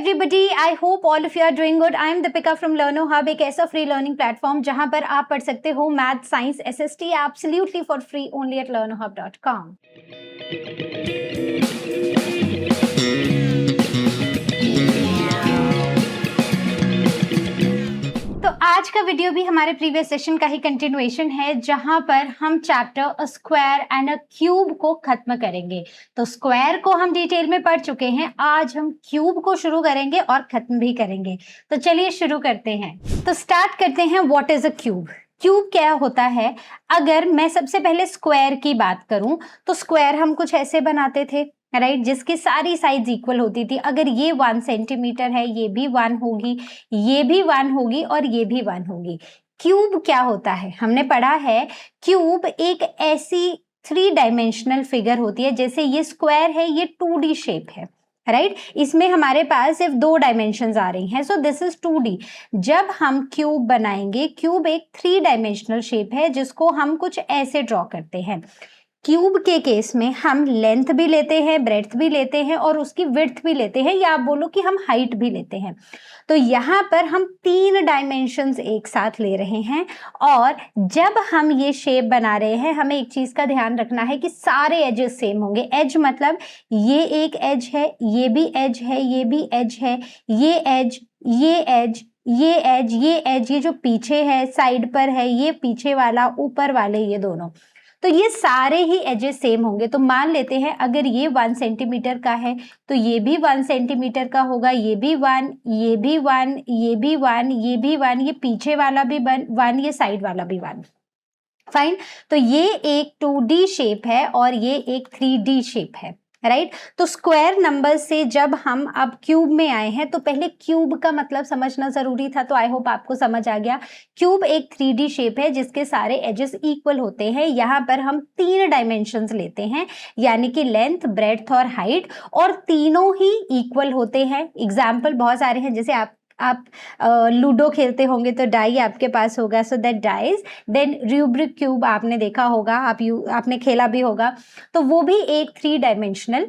everybody, I hope all of you are doing good. I am Deepika from Learno Hub, एक ऐसा free learning platform जहां पर आप पढ़ सकते हो math, science, SST absolutely for free only at learnohub.com. तो आज का वीडियो भी हमारे प्रीवियस सेशन का ही कंटिन्यूएशन है, जहां पर हम chapter a square and a cube को खत्म करेंगे। तो स्क्वायर को हम डिटेल में पढ़ चुके हैं, आज हम क्यूब को शुरू करेंगे और खत्म भी करेंगे। तो चलिए शुरू करते हैं। तो स्टार्ट करते हैं, what is a cube. Cube क्या होता है? अगर मैं सबसे पहले स्क्वायर की बात करूं तो स्क्वायर हम कुछ ऐसे बनाते थे, राइट, जिसकी सारी साइड्स इक्वल होती थी। अगर ये 1 सेंटीमीटर है, ये भी 1 होगी, ये भी 1 होगी और ये भी 1 होगी। क्यूब क्या होता है? हमने पढ़ा है क्यूब एक ऐसी 3 डायमेंशनल फिगर होती है। जैसे ये स्क्वायर है, ये 2D शेप है, राइट, इसमें हमारे पास सिर्फ 2 डायमेंशंस आ रही हैं, सो दिस इज 2D। जब हम क्यूब बनाएंगे, क्यूब एक 3 डायमेंशनल शेप है जिसको हम कुछ ऐसे ड्रॉ करते हैं। क्यूब के केस में हम लेंथ भी लेते हैं, ब्रेड्थ भी लेते हैं और उसकी विड्थ भी लेते हैं, या आप बोलो कि हम हाइट भी लेते हैं। तो यहाँ पर हम 3 डायमेंशंस एक साथ ले रहे हैं, और जब हम ये शेप बना रहे हैं हमें एक चीज का ध्यान रखना है कि सारे एजेस सेम होंगे। एज मतलब ये एक एज है, ये भी एज है, ये भी एज है, ये एज, ये एज, ये एज, ये एज, ये जो पीछे है साइड पर है, ये पीछे वाला, ऊपर वाले, ये दोनों, तो ये सारे ही एजेस सेम होंगे। तो मान लेते हैं अगर ये 1 सेंटीमीटर का है तो ये भी 1 सेंटीमीटर का होगा, ये भी 1, ये भी 1, ये भी 1, ये भी 1, ये पीछे वाला भी 1, ये साइड वाला भी 1। फाइन, तो ये एक 2D शेप है और ये एक 3D शेप है, राइट। तो स्क्वायर नंबर से जब हम अब क्यूब में आए हैं तो पहले क्यूब का मतलब समझना जरूरी था। तो आई होप आपको समझ आ गया। क्यूब एक 3D शेप है जिसके सारे एजेस इक्वल होते हैं। यहाँ पर हम 3 डायमेंशंस लेते हैं, यानी कि लेंथ, ब्रेड्थ और हाइट, और तीनों ही इक्वल होते हैं। एग्जाम्पल बहुत सारे हैं, जैसे आप लूडो खेलते होंगे तो डाई आपके पास होगा, so that dies. Then Rubik's cube आपने देखा होगा, आपने खेला भी होगा, तो वो भी एक 3 डायमेंशनल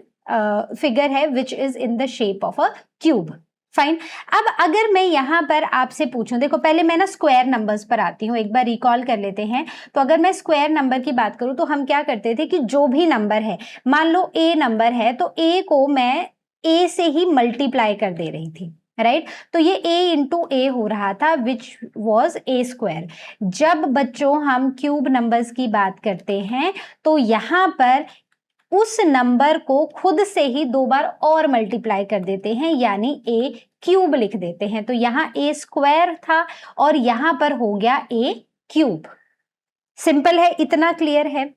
फिगर है which is in the shape of a cube. Fine, अब अगर मैं यहाँ पर आपसे पूछूं, देखो पहले मैं ना स्क्वायर नंबर्स पर आती हूँ, एक बार रिकॉल कर लेते हैं। तो अगर मैं स्क्वायर नंबर की बात करूँ तो हम क्या करते थे कि जो भी नंबर है, मान लो A नंबर है तो A को मैं A से ही मल्टीप्लाई कर दे रही थी, राइट। तो ये A इंटू A हो रहा था विच वॉज A स्क्वायर। जब बच्चों हम क्यूब नंबर्स की बात करते हैं तो यहाँ पर उस नंबर को खुद से ही 2 बार और मल्टीप्लाई कर देते हैं, यानी A क्यूब लिख देते हैं। तो यहाँ A स्क्वायर था और यहाँ पर हो गया A क्यूब। सिंपल है, इतना क्लियर है।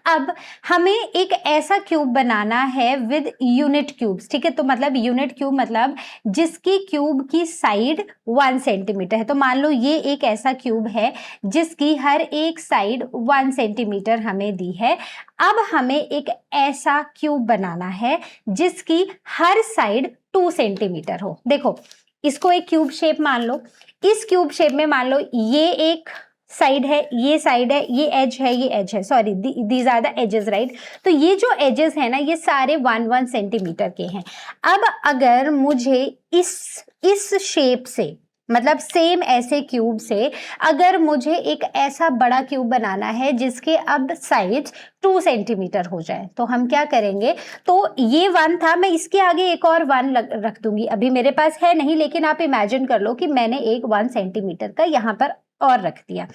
अब हमें एक ऐसा क्यूब बनाना है विद यूनिट क्यूब्स, ठीक है। तो मतलब यूनिट क्यूब मतलब जिसकी क्यूब की साइड 1 सेंटीमीटर है। तो मान लो ये एक ऐसा क्यूब है जिसकी हर एक साइड 1 सेंटीमीटर हमें दी है। अब हमें एक ऐसा क्यूब बनाना है जिसकी हर साइड 2 सेंटीमीटर हो। देखो इसको एक क्यूब शेप मान लो। इस क्यूब शेप में मान लो ये एक साइड है, ये साइड है, ये एज है, ये एज है, sorry these are the edges, right. तो ये जो एजेस है ना, ये सारे 1 सेंटीमीटर के हैं। अब अगर मुझे इस शेप से, मतलब सेम ऐसे क्यूब से अगर मुझे एक ऐसा बड़ा क्यूब बनाना है जिसके अब साइड्स 2 सेंटीमीटर हो जाए, तो हम क्या करेंगे, तो ये 1 था, मैं इसके आगे एक और 1 रख दूंगी। अभी मेरे पास है नहीं, लेकिन आप इमेजिन कर लो कि मैंने एक 1 सेंटीमीटर का यहाँ पर और रख दिया,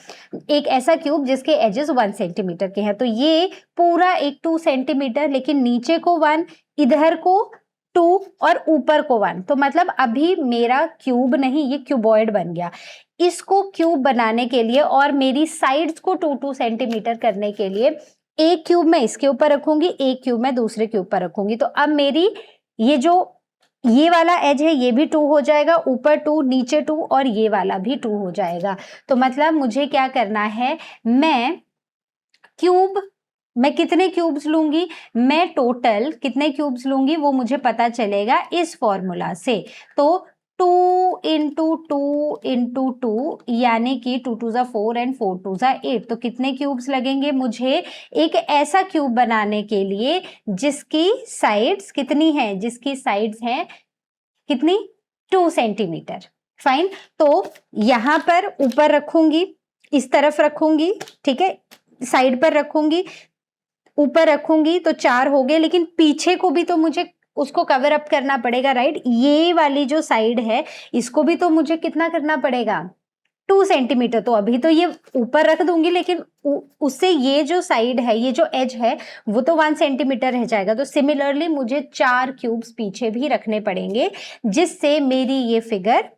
एक ऐसा क्यूब जिसके एजेस 1 सेंटीमीटर के हैं। तो ये पूरा एक 2 सेंटीमीटर, लेकिन नीचे को 1, इधर को 2 और ऊपर को 1। तो मतलब अभी मेरा क्यूब नहीं, ये क्यूबॉइड बन गया। इसको क्यूब बनाने के लिए और मेरी साइड्स को 2 सेंटीमीटर करने के लिए एक क्यूब मैं इसके ऊपर रखूंगी, एक क्यूब मैं दूसरे के ऊपर रखूंगी। तो अब मेरी ये वाला एज है, ये भी 2 हो जाएगा, ऊपर 2, नीचे 2 और ये वाला भी 2 हो जाएगा। तो मतलब मुझे क्या करना है, मैं कितने क्यूब्स लूंगी, मैं टोटल कितने क्यूब्स लूंगी वो मुझे पता चलेगा इस फॉर्मूला से। तो 2 इंटू 2 इंटू 2 यानी कि 2 2 ज़ा 4 एंड 4 2 ज़ा 8। तो कितने क्यूब्स लगेंगे मुझे एक ऐसा क्यूब बनाने के लिए जिसकी साइड्स कितनी हैं, जिसकी साइड्स हैं कितनी? 2 सेंटीमीटर। फाइन, तो यहां पर ऊपर रखूंगी, इस तरफ रखूंगी, ठीक है, साइड पर रखूंगी, ऊपर रखूंगी तो 4 हो गए, लेकिन पीछे को भी तो मुझे उसको कवर अप करना पड़ेगा, राइट? ये वाली जो साइड है इसको भी तो मुझे कितना करना पड़ेगा? 2 सेंटीमीटर। तो अभी तो ये ऊपर रख दूंगी, लेकिन उससे ये जो साइड है, ये जो एज है, वो तो 1 सेंटीमीटर रह जाएगा। तो सिमिलरली मुझे 4 क्यूब्स पीछे भी रखने पड़ेंगे, जिससे मेरी ये फिगर,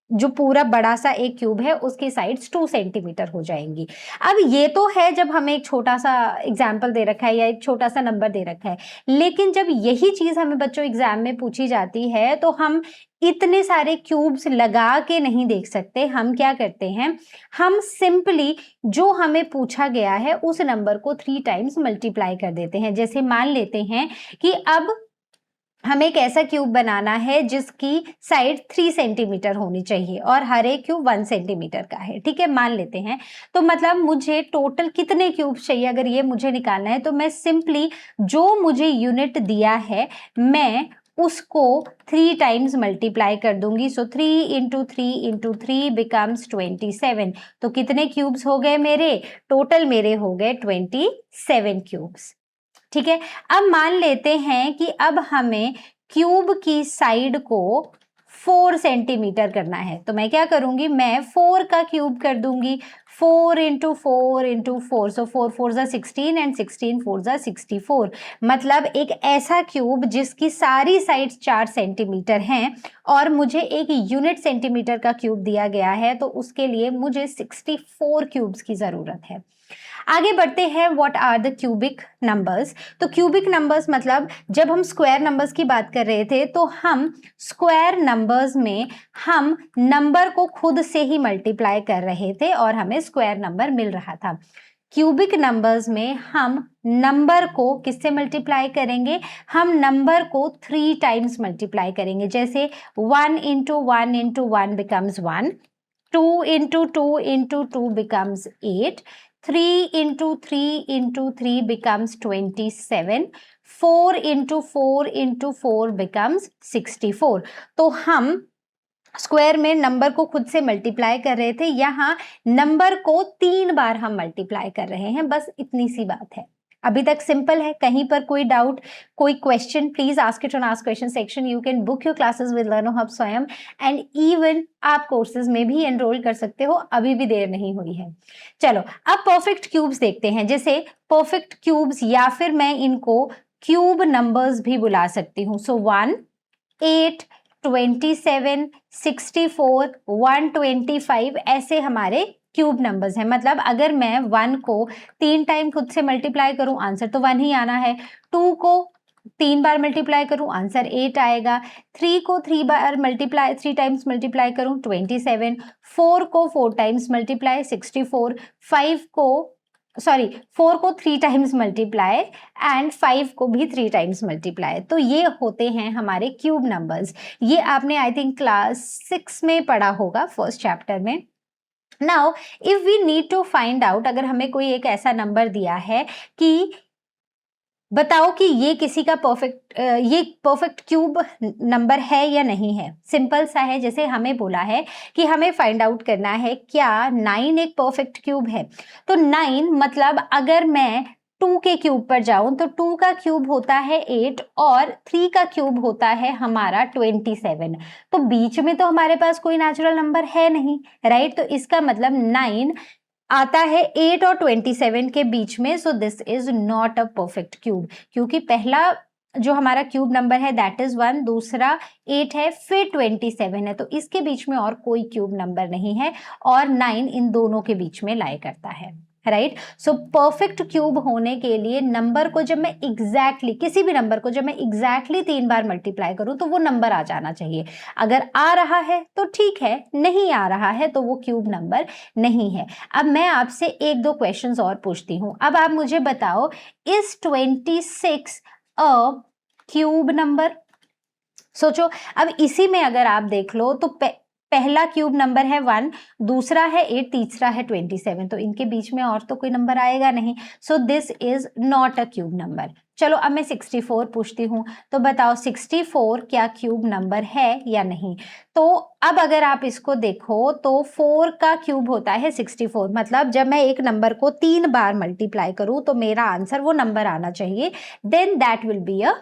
जो पूरा बड़ा सा एक क्यूब है, उसकी साइड्स 2 सेंटीमीटर हो जाएंगी। अब ये तो है जब हमें एक छोटा सा एग्जाम्पल दे रखा है या एक छोटा सा नंबर दे रखा है, लेकिन जब यही चीज हमें बच्चों एग्जाम में पूछी जाती है तो हम इतने सारे क्यूब्स लगा के नहीं देख सकते। हम क्या करते हैं, हम सिंपली जो हमें पूछा गया है उस नंबर को 3 टाइम्स मल्टीप्लाई कर देते हैं। जैसे मान लेते हैं कि अब हमें एक ऐसा क्यूब बनाना है जिसकी साइड 3 सेंटीमीटर होनी चाहिए और हर एक क्यूब 1 सेंटीमीटर का है, ठीक है, मान लेते हैं। तो मतलब मुझे टोटल कितने क्यूब चाहिए, अगर ये मुझे निकालना है तो मैं सिंपली जो मुझे यूनिट दिया है मैं उसको 3 टाइम्स मल्टीप्लाई कर दूंगी। सो 3 इंटू 3 इंटू 3 बिकम्स 27। तो कितने क्यूब्स हो गए मेरे? टोटल मेरे हो गए 27 क्यूब्स, ठीक है। अब मान लेते हैं कि अब हमें क्यूब की साइड को 4 सेंटीमीटर करना है, तो मैं क्या करूंगी, मैं 4 का क्यूब कर दूंगी। 4 इंटू 4 इंटू 4, सो 4 4 जा 16 एंड 16 4 जा 64। मतलब एक ऐसा क्यूब जिसकी सारी साइड्स 4 सेंटीमीटर हैं और मुझे एक यूनिट सेंटीमीटर का क्यूब दिया गया है, तो उसके लिए मुझे 64 क्यूब्स की जरूरत है। आगे बढ़ते हैं, what are the cubic numbers. तो क्यूबिक नंबर्स मतलब जब हम स्क्वायर नंबर्स की बात कर रहे थे तो हम स्क्वायर नंबर्स में हम नंबर को खुद से ही मल्टीप्लाई कर रहे थे और हमें स्क्वायर नंबर मिल रहा था। क्यूबिक नंबर्स में हम नंबर को किससे मल्टीप्लाई करेंगे, हम नंबर को 3 टाइम्स मल्टीप्लाई करेंगे। जैसे 1 into 1 into 1 becomes 1, 2 into 2 into 2 becomes 8, 3 into 3 into 3 becomes 27, 4 into 4 into 4 becomes 64। तो हम स्क्वायर में नंबर को खुद से मल्टीप्लाई कर रहे थे, यहाँ नंबर को 3 बार हम मल्टीप्लाई कर रहे हैं, बस इतनी सी बात है। अभी तक सिंपल है? कहीं पर कोई डाउट, कोई question, please ask it on ask question section. You can book your classes with लर्नो hub स्वयं एंड इवन आप कोर्सेज में भी एनरोल कर सकते हो, अभी भी देर नहीं हुई है। चलो अब परफेक्ट क्यूब्स देखते हैं। जैसे परफेक्ट क्यूब्स, या फिर मैं इनको क्यूब नंबर्स भी बुला सकती हूँ। सो 1, 8, 27, 64, 125 ऐसे हमारे क्यूब नंबर्स हैं। मतलब अगर मैं 1 को 3 टाइम खुद से मल्टीप्लाई करूं, आंसर तो 1 ही आना है। 2 को 3 बार मल्टीप्लाई करूं, आंसर 8 आएगा। 3 को 3 टाइम्स मल्टीप्लाई करूं, 27। 4 को 4 टाइम्स मल्टीप्लाई, 64। 4 को 3 टाइम्स मल्टीप्लाई एंड 5 को भी 3 टाइम्स मल्टीप्लाई। तो ये होते हैं हमारे क्यूब नंबर्स। ये आपने आई थिंक क्लास 6 में पढ़ा होगा, फर्स्ट चैप्टर में। Now if we need to find out, अगर हमें कोई एक ऐसा नंबर दिया है कि बताओ कि ये किसी का ये परफेक्ट क्यूब नंबर है या नहीं है। सिंपल सा है, जैसे हमें बोला है कि हमें फाइंड आउट करना है क्या 9 एक परफेक्ट क्यूब है। तो 9 मतलब अगर मैं 2 के क्यूब पर जाऊं तो 2 का क्यूब होता है 8 और 3 का क्यूब होता है हमारा 27। तो बीच में तो हमारे पास कोई नेचुरल नंबर है नहीं, राइट? तो इसका मतलब 9 आता है 8 और 27 के बीच में। सो this is not a perfect cube, क्योंकि पहला जो हमारा क्यूब नंबर है दैट इज 1, दूसरा 8 है, फिर 27 है। तो इसके बीच में और कोई क्यूब नंबर नहीं है और 9 इन दोनों के बीच में लाई करता है, राइट? सो परफेक्ट क्यूब होने के लिए नंबर को जब मैं किसी भी नंबर को जब मैं एग्जैक्टली 3 बार मल्टीप्लाई करूं तो वो नंबर आ जाना चाहिए। अगर आ रहा है तो ठीक है, नहीं आ रहा है तो वो क्यूब नंबर नहीं है। अब मैं आपसे 1-2 क्वेश्चंस और पूछती हूं। अब आप मुझे बताओ, इज 26 अ क्यूब नंबर? सोचो। अब इसी में अगर आप देख लो तो पहला क्यूब नंबर है 1, दूसरा है 8, तीसरा है 27। तो इनके बीच में और तो कोई नंबर आएगा नहीं। सो this is not a cube number. चलो अब मैं 64 पूछती हूँ, तो बताओ 64 क्या क्यूब नंबर है या नहीं। तो अब अगर आप इसको देखो तो 4 का क्यूब होता है 64, मतलब जब मैं एक नंबर को 3 बार मल्टीप्लाई करूँ तो मेरा आंसर वो नंबर आना चाहिए, then that will be a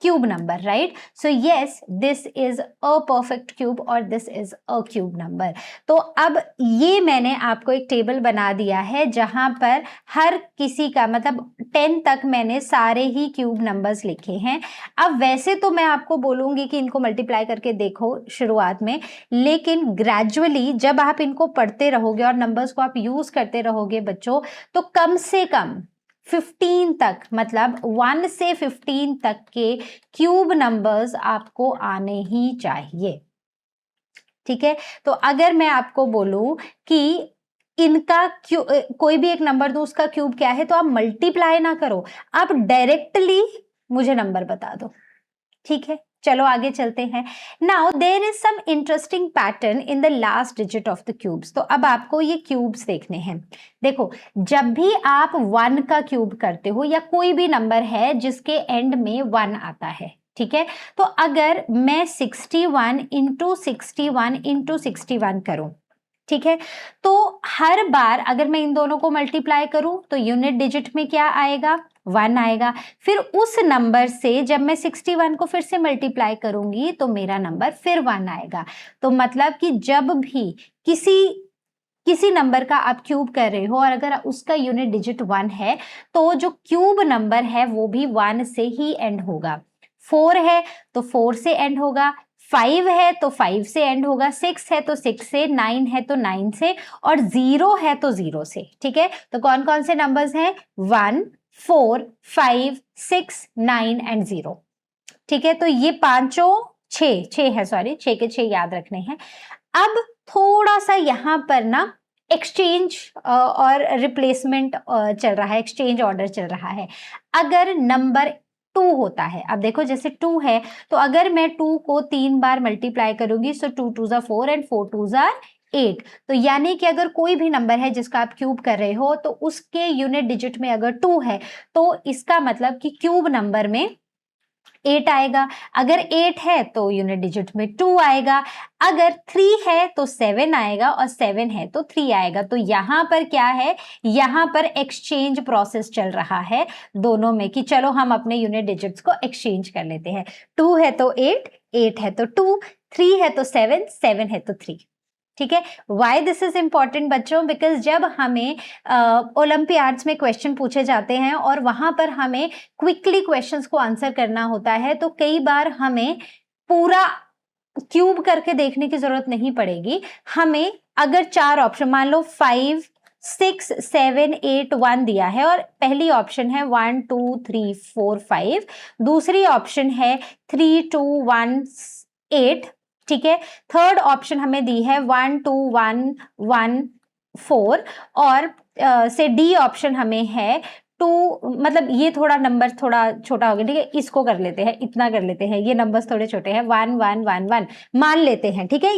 cube number, right? So yes, this is a perfect cube और this is a cube number. तो अब ये मैंने आपको एक टेबल बना दिया है जहां पर हर किसी का मतलब 10 तक मैंने सारे ही क्यूब नंबर्स लिखे हैं। अब वैसे तो मैं आपको बोलूंगी कि इनको मल्टीप्लाई करके देखो शुरुआत में, लेकिन ग्रेजुअली जब आप इनको पढ़ते रहोगे और नंबर्स को आप यूज करते रहोगे बच्चों, तो कम से कम 15 तक, मतलब 1 से 15 तक के क्यूब नंबर्स आपको आने ही चाहिए। ठीक है, तो अगर मैं आपको बोलूं कि इनका कोई भी एक नंबर दो, उसका क्यूब क्या है, तो आप मल्टीप्लाई ना करो, आप डायरेक्टली मुझे नंबर बता दो। ठीक है, चलो आगे चलते हैं। Now there is some interesting pattern in the last digit of the cubes. तो अब आपको ये क्यूब्स देखने हैं। देखो, जब भी आप 1 का क्यूब करते हो या कोई भी नंबर है जिसके एंड में 1 आता है, ठीक है, तो अगर मैं 61 इंटू 61 इंटू 61 करूं, ठीक है, तो हर बार अगर मैं इन दोनों को मल्टीप्लाई करूं तो यूनिट डिजिट में क्या आएगा, 1 आएगा। फिर उस नंबर से जब मैं 61 को फिर से मल्टीप्लाई करूंगी तो मेरा नंबर फिर 1 आएगा। तो मतलब कि जब भी किसी नंबर का आप क्यूब कर रहे हो और अगर उसका यूनिट डिजिट 1 है तो जो क्यूब नंबर है वो भी 1 से ही एंड होगा। 4 है तो 4 से एंड होगा, 5 है तो 5 से एंड होगा, 6 है तो 6 से, 9 है तो 9 से, और 0 है तो 0 से। ठीक है, तो कौन कौन से नंबर्स हैं, 1, 4, 5, 6, 9 एंड 0। ठीक है, तो ये पांचों 6 है, सॉरी 6 के 6 याद रखने हैं। अब थोड़ा सा यहाँ पर ना एक्सचेंज और रिप्लेसमेंट चल रहा है, एक्सचेंज ऑर्डर चल रहा है। अगर नंबर 2 होता है, अब देखो जैसे 2 है तो अगर मैं 2 को 3 बार मल्टीप्लाई करूंगी, सो 2 2 ज़ा 4 एंड 4 2 ज़ा 8। तो यानी कि अगर कोई भी नंबर है जिसका आप क्यूब कर रहे हो तो उसके यूनिट डिजिट में अगर 2 है तो इसका मतलब कि क्यूब नंबर में 8 आएगा। अगर 8 है तो यूनिट डिजिट में 2 आएगा, अगर 3 है तो 7 आएगा, और 7 है तो 3 आएगा। तो यहां पर क्या है, यहां पर एक्सचेंज प्रोसेस चल रहा है दोनों में कि चलो हम अपने यूनिट डिजिट्स को एक्सचेंज कर लेते हैं। 2 है तो 8, 8 है तो 2, 3 है तो 7, 7 है तो 3। ठीक है, वाई दिस इज इंपॉर्टेंट बच्चों, बिकॉज जब हमें ओलंपियाड्स में क्वेश्चन पूछे जाते हैं और वहां पर हमें क्विकली क्वेश्चंस को आंसर करना होता है, तो कई बार हमें पूरा क्यूब करके देखने की जरूरत नहीं पड़ेगी। हमें अगर 4 ऑप्शन, मान लो 5, 6, 7, 8, 1 दिया है और पहली ऑप्शन है 1 2 3 4 5, दूसरी ऑप्शन है 3 2 1 8, ठीक है, थर्ड ऑप्शन हमें दी है 1 2 1 1 4, और से डी ऑप्शन हमें है 2, मतलब ये थोड़ा नंबर थोड़ा छोटा हो गया, ठीक है, इसको कर लेते हैं, इतना कर लेते हैं, ये नंबर्स थोड़े छोटे हैं, 1 1 1 1 मान लेते हैं। ठीक है,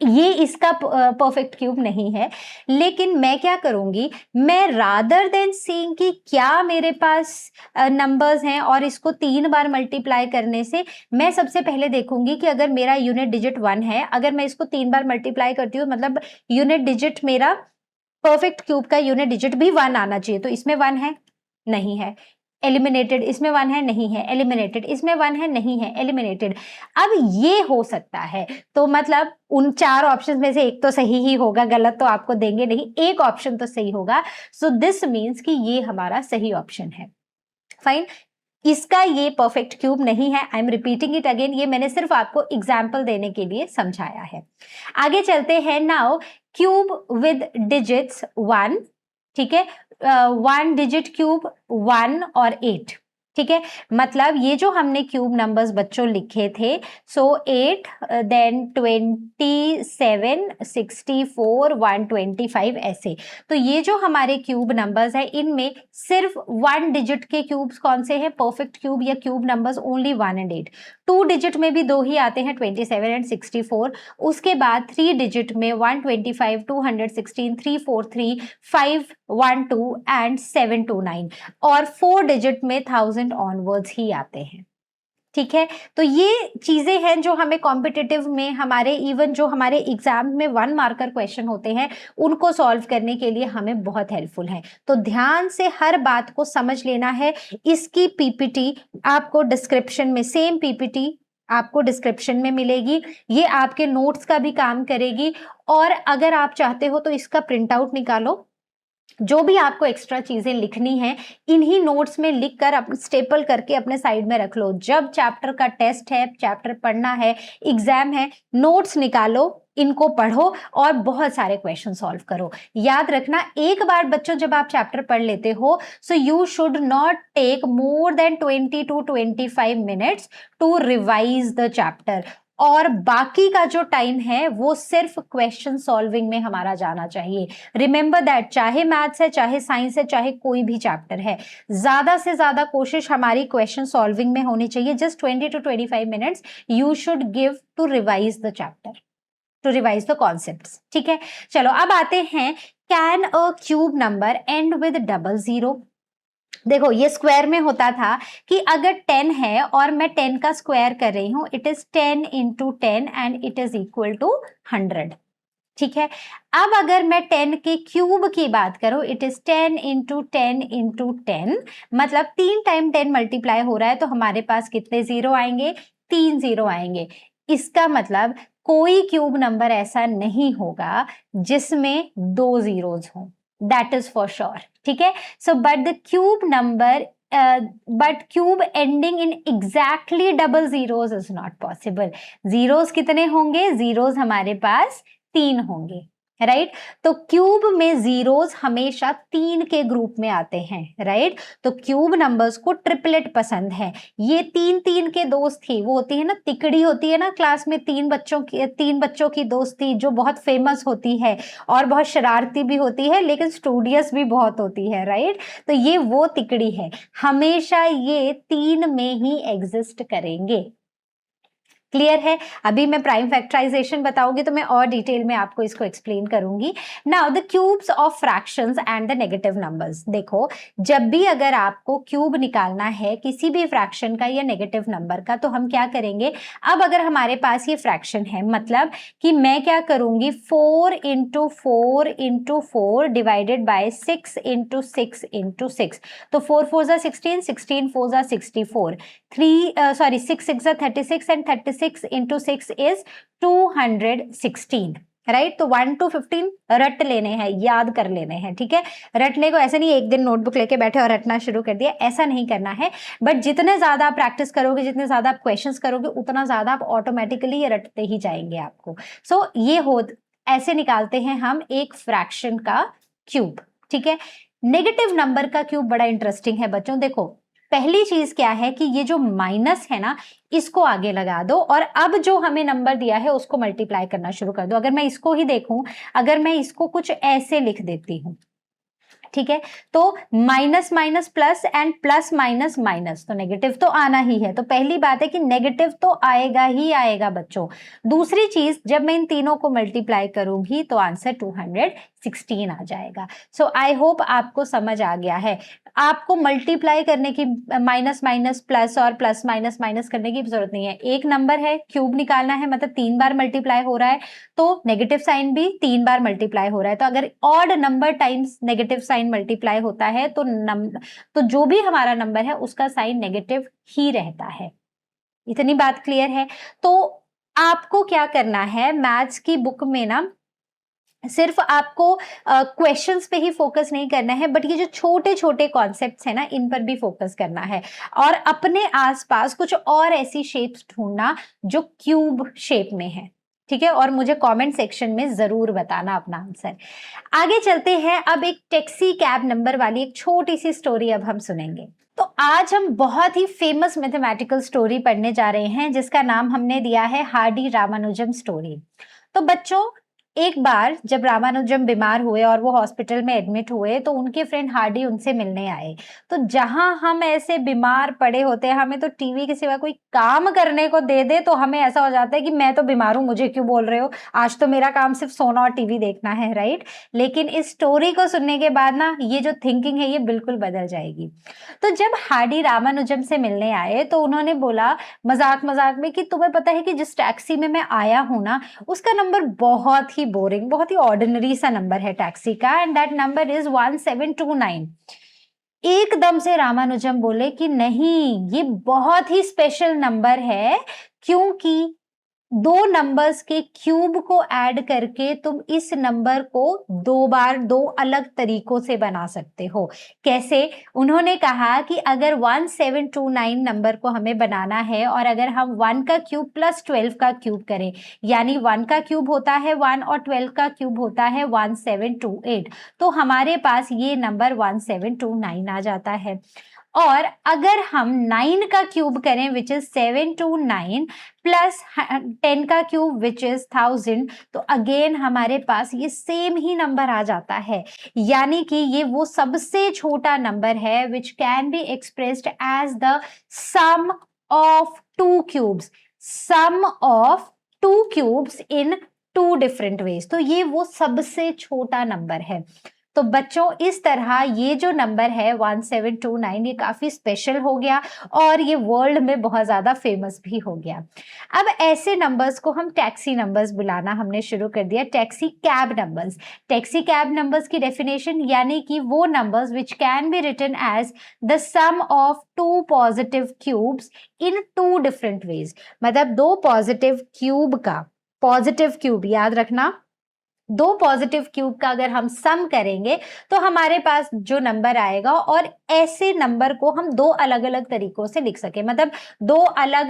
ये इसका परफेक्ट क्यूब नहीं है। लेकिन मैं क्या करूंगी, मैं रादर देन सीइंग कि क्या मेरे पास नंबर्स हैं और इसको 3 बार मल्टीप्लाई करने से, मैं सबसे पहले देखूंगी कि अगर मेरा यूनिट डिजिट 1 है, अगर मैं इसको 3 बार मल्टीप्लाई करती हूँ मतलब यूनिट डिजिट मेरा, परफेक्ट क्यूब का यूनिट डिजिट भी 1 आना चाहिए। तो इसमें 1 है, नहीं है, एलिमिनेटेड। इसमें 1 है, नहीं है, एलिमिनेटेड। इसमें 1 है, नहीं है, एलिमिनेटेड। अब ये हो सकता है, तो मतलब उन 4 ऑप्शन में से एक तो सही ही होगा, गलत तो आपको देंगे नहीं, एक ऑप्शन तो सही होगा। सो दिस मीन्स कि ये हमारा सही ऑप्शन है। फाइन, इसका ये परफेक्ट क्यूब नहीं है। I am repeating it again, ये मैंने सिर्फ आपको एग्जाम्पल देने के लिए समझाया है। आगे चलते हैं। नाउ क्यूब विद डिजिट्स 1, ठीक है, 1 डिजिट क्यूब 1 और 8। ठीक है, मतलब ये जो हमने क्यूब नंबर्स बच्चों लिखे थे, सो 8 देन 27 64 125 ऐसे, तो ये जो हमारे क्यूब नंबर्स है इनमें सिर्फ 1 डिजिट के क्यूब्स कौन से हैं, परफेक्ट क्यूब या cube numbers only 1 and 8। 2 digit में भी 2 ही आते हैं, 27 एंड 64। उसके बाद 3 डिजिट में 125 216 343 512 एंड 729, और 4 डिजिट में 1000 ऑनवर्ड्स ही आते हैं। ठीक है, तो ये चीजें हैं जो हमें कॉम्पिटिटिव में, हमारे इवन जो हमारे एग्जाम में 1 मार्कर क्वेश्चन होते हैं उनको सॉल्व करने के लिए हमें बहुत हेल्पफुल है। तो ध्यान से हर बात को समझ लेना है। इसकी पीपीटी आपको डिस्क्रिप्शन में, सेम पीपीटी आपको डिस्क्रिप्शन में मिलेगी, ये आपके नोट्स का भी काम करेगी। और अगर आप चाहते हो तो इसका प्रिंट आउट निकालो, जो भी आपको एक्स्ट्रा चीजें लिखनी है इन्हीं नोट्स में लिखकर अपने स्टेपल करके अपने साइड में रख लो। जब चैप्टर का टेस्ट है, चैप्टर पढ़ना है, एग्जाम है, नोट्स निकालो, इनको पढ़ो और बहुत सारे क्वेश्चन सॉल्व करो। याद रखना, एक बार बच्चों जब आप चैप्टर पढ़ लेते हो, so you should not take more than 20 to 25 minutes to revise the chapter, और बाकी का जो टाइम है वो सिर्फ क्वेश्चन सॉल्विंग में हमारा जाना चाहिए। रिमेंबर दैट, चाहे मैथ्स है, चाहे साइंस है, चाहे कोई भी चैप्टर है, ज्यादा से ज्यादा कोशिश हमारी क्वेश्चन सॉल्विंग में होनी चाहिए। Just 20 to 25 minutes you should give to revise the chapter, to revise the concepts. ठीक है, चलो अब आते हैं, can a cube number end with double zero. देखो, ये स्क्वायर में होता था कि अगर 10 है और मैं 10 का स्क्वायर कर रही हूं, it is 10 into 10 and it is equal to 100। ठीक है, अब अगर मैं 10 के क्यूब की बात करूं, इट इज 10 into 10 into 10, मतलब 3 टाइम 10 मल्टीप्लाई हो रहा है, तो हमारे पास कितने जीरो आएंगे, 3 जीरो आएंगे। इसका मतलब कोई क्यूब नंबर ऐसा नहीं होगा जिसमें 2 जीरोज हों, दैट इज फॉर श्योर। ठीक है, so but the cube number but cube ending in exactly double zeros is not possible. Zeros कितने होंगे, जीरोज हमारे पास 3 होंगे, राइट। तो क्यूब में जीरोज हमेशा 3 के ग्रुप में आते हैं, राइट। तो क्यूब नंबर्स को ट्रिपलेट पसंद है। ये 3 के दोस्त थी, वो होती है ना तिकड़ी, होती है ना क्लास में 3 बच्चों की दोस्ती जो बहुत फेमस होती है और बहुत शरारती भी होती है लेकिन स्टूडियस भी बहुत होती है, राइट। तो ये वो तिकड़ी है, हमेशा ये 3 में ही एग्जिस्ट करेंगे। क्लियर है। अभी मैं प्राइम फैक्टराइजेशन बताऊंगी तो मैं और डिटेल में आपको इसको एक्सप्लेन करूंगी। Now the cubes of fractions and the negative numbers. देखो, जब भी अगर आपको क्यूब निकालना है किसी भी फ्रैक्शन का या नेगेटिव नंबर का, तो हम क्या करेंगे, अब अगर हमारे पास ये फ्रैक्शन है, मतलब कि मैं क्या करूंगी, 4 into 4 into 4 divided by 6 into 6 into 6। तो 4 4 जा 16, 16 4 जा 64, 6 6 जा 36 एंड 36 into 6 is 216, राइट। तो 1 to 15 रट लेने हैं, याद कर लेने हैं। ठीक है, रटने को ऐसे नहीं एक दिन नोटबुक लेके बैठे और रटना शुरू कर दिया, ऐसा नहीं करना है। बट जितने ज्यादा आप प्रैक्टिस करोगे, जितने ज्यादा आप क्वेश्चंस करोगे, उतना ज्यादा आप ऑटोमेटिकली ये रटते ही जाएंगे आपको। सो ये ऐसे निकालते हैं हम एक फ्रैक्शन का क्यूब। ठीक है, नेगेटिव नंबर का क्यूब बड़ा इंटरेस्टिंग है बच्चों। देखो, पहली चीज क्या है कि ये जो माइनस है ना, इसको आगे लगा दो और अब जो हमें नंबर दिया है उसको मल्टीप्लाई करना शुरू कर दो। अगर मैं इसको ही देखूं, अगर मैं इसको कुछ ऐसे लिख देती हूं, ठीक है, तो minus minus plus and plus minus minus, तो नेगेटिव तो आना ही है। तो पहली बात है कि नेगेटिव तो आएगा ही आएगा बच्चों। दूसरी चीज, जब मैं इन तीनों को मल्टीप्लाई करूंगी तो आंसर 216 आ जाएगा। सो आई होप आपको समझ आ गया है। आपको मल्टीप्लाई करने की, माइनस माइनस प्लस और प्लस माइनस माइनस करने की जरूरत नहीं है। एक नंबर है, क्यूब निकालना है, मतलब 3 बार मल्टीप्लाई हो रहा है, तो नेगेटिव साइन भी 3 बार मल्टीप्लाई हो रहा है। तो अगर odd number times negative sign multiply होता है तो जो भी हमारा नंबर है उसका साइन नेगेटिव ही रहता है। इतनी बात क्लियर है। तो आपको क्या करना है, मैथ्स की बुक में ना सिर्फ आपको क्वेश्चंस पे ही फोकस नहीं करना है, बट ये जो छोटे छोटे कॉन्सेप्ट्स है ना, इन पर भी फोकस करना है और अपने आसपास कुछ और ऐसी शेप्स ढूंढना जो क्यूब शेप में है। ठीक है, और मुझे कमेंट सेक्शन में जरूर बताना अपना आंसर। आगे चलते हैं, अब एक टैक्सी कैब नंबर वाली एक छोटी सी स्टोरी अब हम सुनेंगे। तो आज हम बहुत ही फेमस मैथमेटिकल स्टोरी पढ़ने जा रहे हैं जिसका नाम हमने दिया है हार्डी रामानुजम स्टोरी। तो बच्चों, एक बार जब रामानुजम बीमार हुए और वो हॉस्पिटल में एडमिट हुए तो उनके फ्रेंड हार्डी उनसे मिलने आए। तो जहां हम ऐसे बीमार पड़े होते हैं, हमें तो टीवी के सिवा कोई काम करने को दे दे तो हमें ऐसा हो जाता है कि मैं तो बीमार हूं, मुझे क्यों बोल रहे हो, आज तो मेरा काम सिर्फ सोना और टीवी देखना है, राइट। लेकिन इस स्टोरी को सुनने के बाद ना ये जो थिंकिंग है ये बिल्कुल बदल जाएगी। तो जब हार्डी रामानुजम से मिलने आए तो उन्होंने बोला मजाक मजाक में कि तुम्हें पता है कि जिस टैक्सी में मैं आया हूं ना, उसका नंबर बहुत ही बोरिंग, बहुत ही ऑर्डिनरी सा नंबर है टैक्सी का, एंड दैट नंबर इज 1729। एकदम से रामानुजम बोले कि नहीं, ये बहुत ही स्पेशल नंबर है, क्योंकि दो नंबर्स के क्यूब को ऐड करके तुम इस नंबर को दो बार दो अलग तरीकों से बना सकते हो। कैसे? उन्होंने कहा कि अगर 1729 नंबर को हमें बनाना है और अगर हम 1 का क्यूब प्लस 12 का क्यूब करें, यानी 1 का क्यूब होता है 1 और 12 का क्यूब होता है 1728, तो हमारे पास ये नंबर 1729 आ जाता है। और अगर हम 9 का क्यूब करें विच इज 729 प्लस 10 का क्यूब विच इज 1000, तो अगेन हमारे पास ये सेम ही नंबर आ जाता है। यानी कि ये वो सबसे छोटा नंबर है which can be expressed as the sum of two cubes, sum of two cubes in two different ways. तो ये वो सबसे छोटा नंबर है। तो बच्चों, इस तरह ये जो नंबर है 1729 ये काफी स्पेशल हो गया और ये वर्ल्ड में बहुत ज्यादा फेमस भी हो गया। अब ऐसे नंबर्स को हम टैक्सी नंबर्स बुलाना हमने शुरू कर दिया, taxi cab numbers. Taxi cab numbers की डेफिनेशन यानी कि वो numbers which can be written as the sum of two positive cubes in two different ways. मतलब दो पॉजिटिव क्यूब का, पॉजिटिव क्यूब याद रखना, दो पॉजिटिव क्यूब का अगर हम सम करेंगे तो हमारे पास जो नंबर आएगा, और ऐसे नंबर को हम दो अलग अलग तरीकों से लिख सके, मतलब दो अलग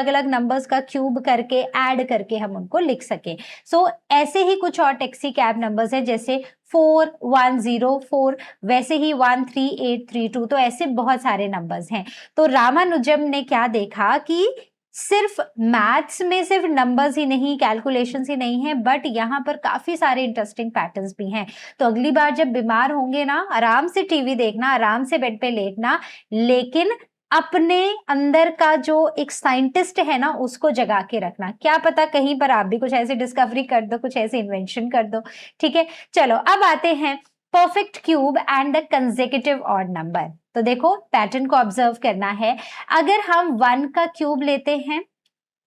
अलग नंबर्स का क्यूब करके ऐड करके हम उनको लिख सके। सो ऐसे ही कुछ और टैक्सी कैब नंबर्स हैं, जैसे 4104, वैसे ही 13832, तो ऐसे बहुत सारे नंबर्स हैं। तो रामानुजम ने क्या देखा कि सिर्फ मैथ्स में सिर्फ नंबर्स ही नहीं, कैलकुलेशंस ही नहीं है, बट यहाँ पर काफी सारे इंटरेस्टिंग पैटर्न्स भी हैं। तो अगली बार जब बीमार होंगे ना, आराम से टीवी देखना, आराम से बेड पे लेटना, लेकिन अपने अंदर का जो एक साइंटिस्ट है ना उसको जगा के रखना। क्या पता कहीं पर आप भी कुछ ऐसी डिस्कवरी कर दो, कुछ ऐसे इन्वेंशन कर दो। ठीक है, चलो अब आते हैं perfect cube and the consecutive odd number. तो देखो पैटर्न को ऑब्जर्व करना है। अगर हम 1 का क्यूब लेते हैं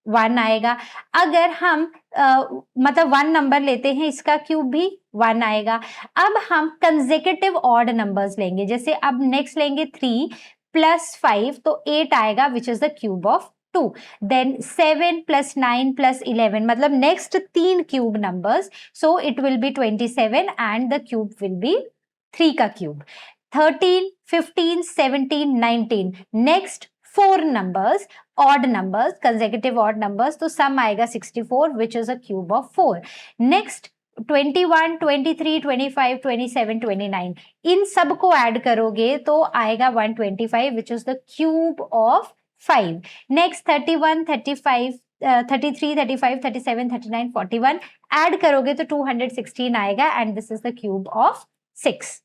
1 आएगा, अगर हम मतलब 1 नंबर लेते हैं इसका क्यूब भी 1 आएगा। अब हम कंसेक्यूटिव ऑड नंबर्स लेंगे, जैसे अब नेक्स्ट लेंगे 3 प्लस 5 तो 8 आएगा which is the cube of 2। Then 7 plus 9 plus 11, मतलब next 3 cube numbers, so it will be 27 and the cube will be 3 का cube. 13 15 17 19, next 4 numbers odd numbers, consecutive odd numbers, तो sum आएगा 64 which is a cube of 4। Next 21 23 25 27 29, इन सब को add करोगे तो आएगा 125 विच is the cube of 5। Next 31 35 33 35 37 39 41 add करोगे तो 216 आएगा and this is the cube of 6।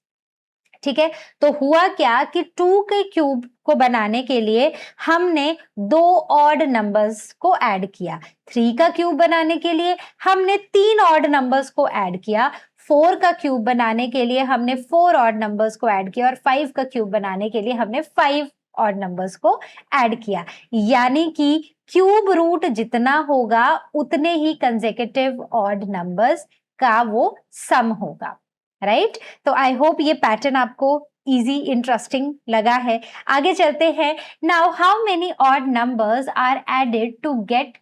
ठीक है, तो हुआ क्या कि 2 के क्यूब को बनाने के लिए हमने दो ऑड नंबर्स को ऐड किया, 3 का क्यूब बनाने के लिए हमने 3 ऑड नंबर्स को ऐड किया, 4 का क्यूब बनाने के लिए हमने 4 ऑड नंबर्स को ऐड किया, और 5 का क्यूब बनाने के लिए हमने 5 ऑड नंबर्स को ऐड किया। यानी कि क्यूब रूट जितना होगा उतने ही कंसेक्यूटिव ऑड नंबर्स का वो सम होगा, राइट। तो आई होप ये पैटर्न आपको इजी इंटरेस्टिंग लगा है। आगे चलते हैं। Now how many odd numbers are added to get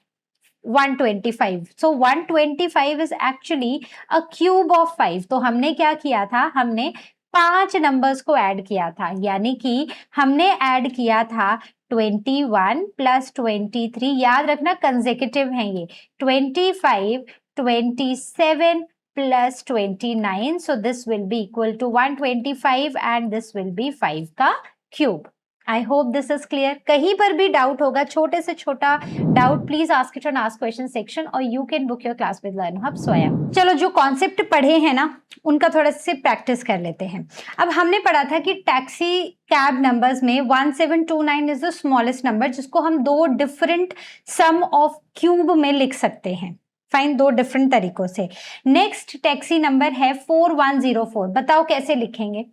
125? So 125 is actually a cube of 5। तो हमने क्या किया था, हमने 5 नंबर्स को ऐड किया था, यानी कि हमने ऐड किया था 21 प्लस 23, याद रखना कंसेक्यूटिव है ये, 25 27 plus 29. So this will be equal to 125 and this will be 5 का cube. I hope this is clear. कहीं पर भी डाउट होगा, छोटे से छोटा doubt, please ask it on ask question section और you can book your class with Learn Hub स्वयं. चलो, जो कॉन्सेप्ट पढ़े हैं ना उनका थोड़ा से प्रैक्टिस कर लेते हैं. अब हमने पढ़ा था कि टैक्सी कैब नंबर्स में 1729 इज द स्मॉलेस्ट नंबर, जिसको हम दो डिफरेंट सम ऑफ क्यूब में लिख सकते हैं. फाइन, दो डिफरेंट तरीकों से. नेक्स्ट टैक्सी नंबर है 4104. बताओ कैसे लिखेंगे.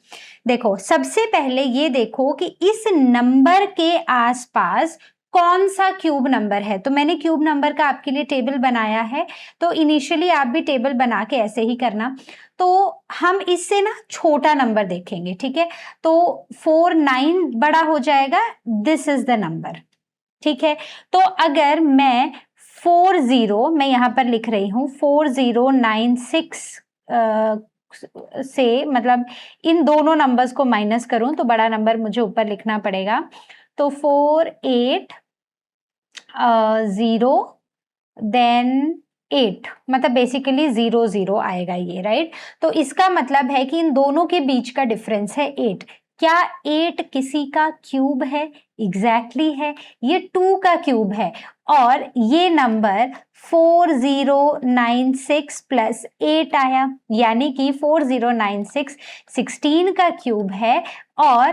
देखो, सबसे पहले ये देखो कि इस नंबर के आसपास कौन सा क्यूब नंबर है. तो मैंने क्यूब नंबर का आपके लिए टेबल बनाया है, तो इनिशियली आप भी टेबल बना के ऐसे ही करना. तो हम इससे ना छोटा नंबर देखेंगे, ठीक है. तो 49 बड़ा हो जाएगा, दिस इज द नंबर, ठीक है. तो अगर मैं 40, मैं यहां पर लिख रही हूं 4096 से, मतलब इन दोनों नंबर्स को माइनस करूं तो बड़ा नंबर मुझे ऊपर लिखना पड़ेगा. तो 48 0 देन 8, मतलब बेसिकली 0 आएगा ये, राइट. तो इसका मतलब है कि इन दोनों के बीच का डिफरेंस है 8. क्या 8 किसी का क्यूब है? एग्जैक्टली है, ये 2 का क्यूब है. और ये नंबर 4096 प्लस 8 आया, यानी कि 4096 16 का क्यूब है और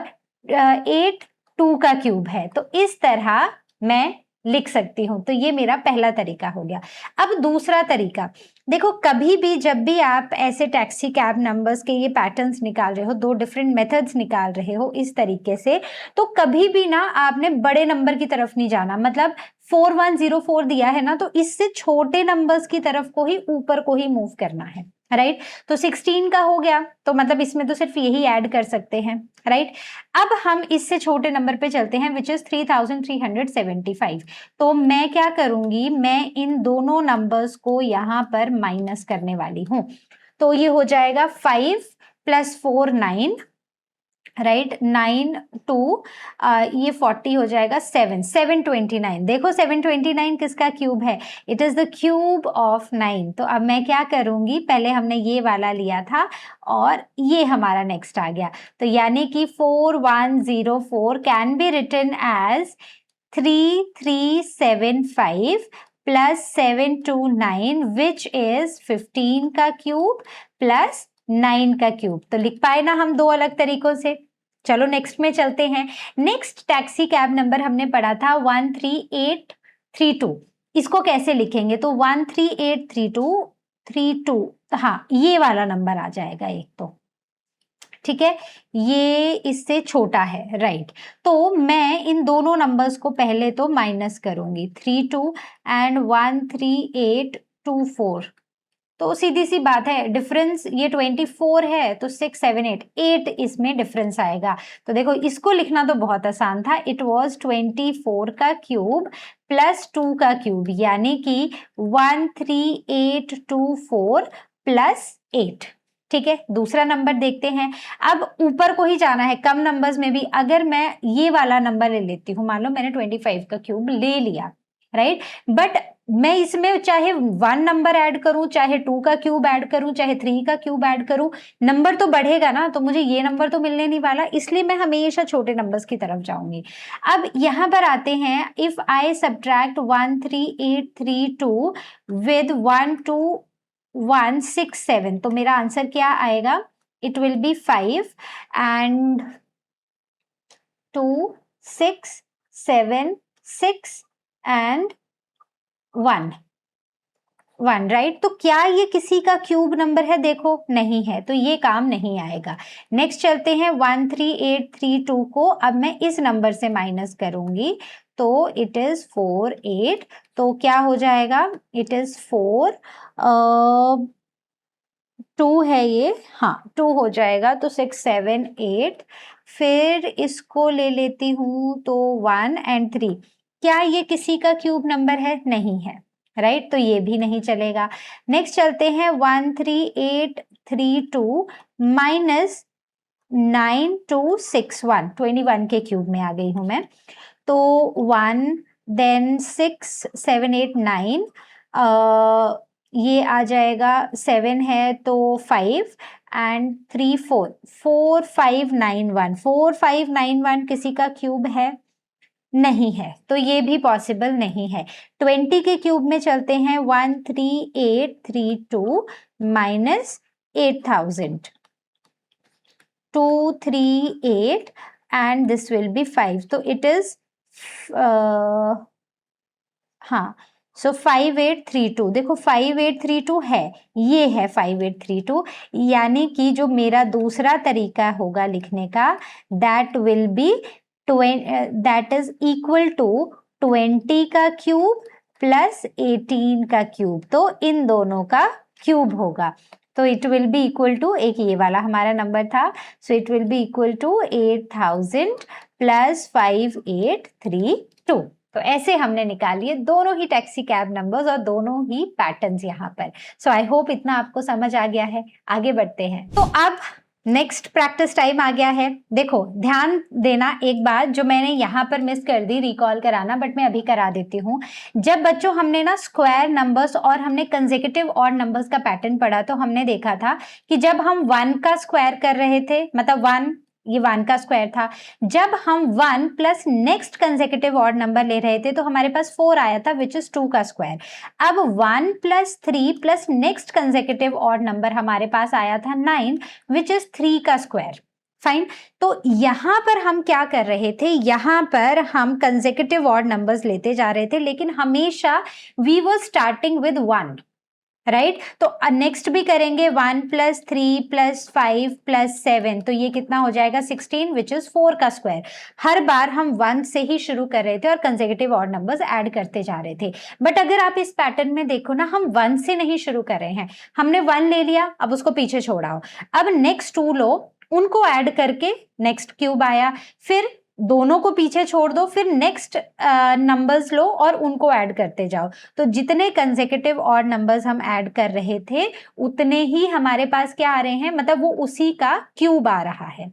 8 2 का क्यूब है. तो इस तरह मैं लिख सकती हूं. तो ये मेरा पहला तरीका हो गया. अब दूसरा तरीका देखो, कभी भी जब भी आप ऐसे टैक्सी कैब नंबर्स के ये पैटर्न्स निकाल रहे हो, दो डिफरेंट मेथड्स निकाल रहे हो इस तरीके से, तो कभी भी ना आपने बड़े नंबर की तरफ नहीं जाना. मतलब 4104 दिया है ना, तो इससे छोटे नंबर्स की तरफ को ही, ऊपर को ही मूव करना है, राइट. तो 16 का हो गया, तो मतलब इसमें तो सिर्फ यही ऐड कर सकते हैं, राइट. अब हम इससे छोटे नंबर पे चलते हैं, विच इज 3375. तो मैं क्या करूंगी, मैं इन दोनों नंबर्स को यहां पर माइनस करने वाली हूं. तो ये हो जाएगा 5 + 4 9, राइट. 9 2 ये 40 हो जाएगा 729. देखो 729 किसका क्यूब है? It is the cube of 9. तो अब मैं क्या करूंगी, पहले हमने ये वाला लिया था और ये हमारा नेक्स्ट आ गया. तो यानी कि 4104 can be written as 3375 plus 729 which is 15 का क्यूब प्लस 9 का क्यूब. तो लिख पाए ना हम दो अलग तरीकों से. चलो नेक्स्ट में चलते हैं. नेक्स्ट टैक्सी कैब नंबर हमने पढ़ा था 13832. इसको कैसे लिखेंगे? तो 13832, हाँ ये वाला नंबर आ जाएगा एक, तो ठीक है, ये इससे छोटा है, राइट. तो मैं इन दोनों नंबर्स को पहले तो माइनस करूंगी, 32 एंड 13824. तो सीधी सी बात है, डिफरेंस ये 24 है, तो 6 7 8 इसमें डिफरेंस आएगा. तो देखो इसको लिखना तो बहुत आसान था. इट वाज 24 का क्यूब प्लस 2 का क्यूब, यानी कि 13824 प्लस 8. ठीक है, दूसरा नंबर देखते हैं. अब ऊपर को ही जाना है, कम नंबर्स में भी. अगर मैं ये वाला नंबर ले लेती हूँ, मान लो मैंने 25 का क्यूब ले लिया, राइट. बट मैं इसमें चाहे 1 नंबर ऐड करूं, चाहे 2 का क्यूब ऐड करूं, चाहे 3 का क्यूब ऐड करूं, नंबर तो बढ़ेगा ना. तो मुझे ये नंबर तो मिलने नहीं वाला, इसलिए मैं हमेशा छोटे नंबर्स की तरफ जाऊंगी. अब यहां पर आते हैं. इफ आई सब्ट्रैक्ट 13832 विद 12167, तो मेरा आंसर क्या आएगा? It will B 5 and 2 6 7 6 and 1 right. तो क्या ये किसी का क्यूब नंबर है? देखो नहीं है, तो ये काम नहीं आएगा. नेक्स्ट चलते हैं. 13832 को अब मैं इस नंबर से माइनस करूंगी, तो इट इज 48. तो क्या हो जाएगा? इट इज 4 2 है ये, हाँ 2 हो जाएगा. तो 6 7 8, फिर इसको ले लेती हूँ, तो 1 एंड 3. क्या ये किसी का क्यूब नंबर है? नहीं है, राइट. तो ये भी नहीं चलेगा. नेक्स्ट चलते हैं. 13832 माइनस 9261, 21 के क्यूब में आ गई हूं मैं. तो 1 देन 6 7 8 9, ये आ जाएगा 7 है तो 5 एंड 3 4 4591 4591 किसी का क्यूब है नहीं है, तो ये भी पॉसिबल नहीं है। 20 के क्यूब में चलते हैं 13832 minus 8000 238 and this will be 5, तो इट इज हाँ, सो 5832, देखो 5832 है, ये है 5832, यानी कि जो मेरा दूसरा तरीका होगा लिखने का that will be that is equal to 20 का क्यूब प्लस 18 का क्यूब, तो इन दोनों का क्यूब होगा, तो it will be equal to, एक ये वाला हमारा नंबर था, so it will be equal to 8000 plus 5832। तो ऐसे हमने निकाली दोनों ही टैक्सी कैब नंबर्स और दोनों ही पैटर्न्स यहाँ पर। सो आई होप इतना आपको समझ आ गया है। आगे बढ़ते हैं, तो अब नेक्स्ट प्रैक्टिस टाइम आ गया है। देखो ध्यान देना, एक बात जो मैंने यहाँ पर मिस कर दी रिकॉल कराना, बट मैं अभी करा देती हूँ। जब बच्चों हमने ना स्क्वायर नंबर्स और हमने कंसेक्यूटिव ऑड नंबर्स का पैटर्न पढ़ा, तो हमने देखा था कि जब हम 1 का स्क्वायर कर रहे थे, मतलब 1, ये 1 का स्क्वायर था, जब हम 1 plus next consecutive odd number ले रहे थे तो हमारे पास 4 आया था विच इज 2 का स्क्वायर। अब 1 plus 3 plus next consecutive odd number हमारे पास आया था 9 विच इज 3 का स्क्वायर। फाइन, तो यहां पर हम क्या कर रहे थे, यहां पर हम कंसेक्यूटिव ऑड नंबर्स लेते जा रहे थे, लेकिन हमेशा we were starting with 1, right. तो नेक्स्ट भी करेंगे 1 प्लस 3 प्लस 5 प्लस 7, तो ये कितना हो जाएगा 16 विच इज 4 का स्क्वायर। हर बार हम 1 से ही शुरू कर रहे थे और कंसेक्यूटिव ऑड नंबर्स ऐड करते जा रहे थे। बट अगर आप इस पैटर्न में देखो ना, हम 1 से नहीं शुरू कर रहे हैं, हमने 1 ले लिया, अब उसको पीछे छोड़ाओ, अब नेक्स्ट 2 लो, उनको ऐड करके नेक्स्ट क्यूब आया, फिर दोनों को पीछे छोड़ दो, फिर नेक्स्ट नंबर्स लो और उनको ऐड करते जाओ। तो जितने कंसेक्यूटिव ऑड नंबर्स हम ऐड कर रहे थे उतने ही हमारे पास क्या आ रहे हैं, मतलब वो उसी का क्यूब आ रहा है।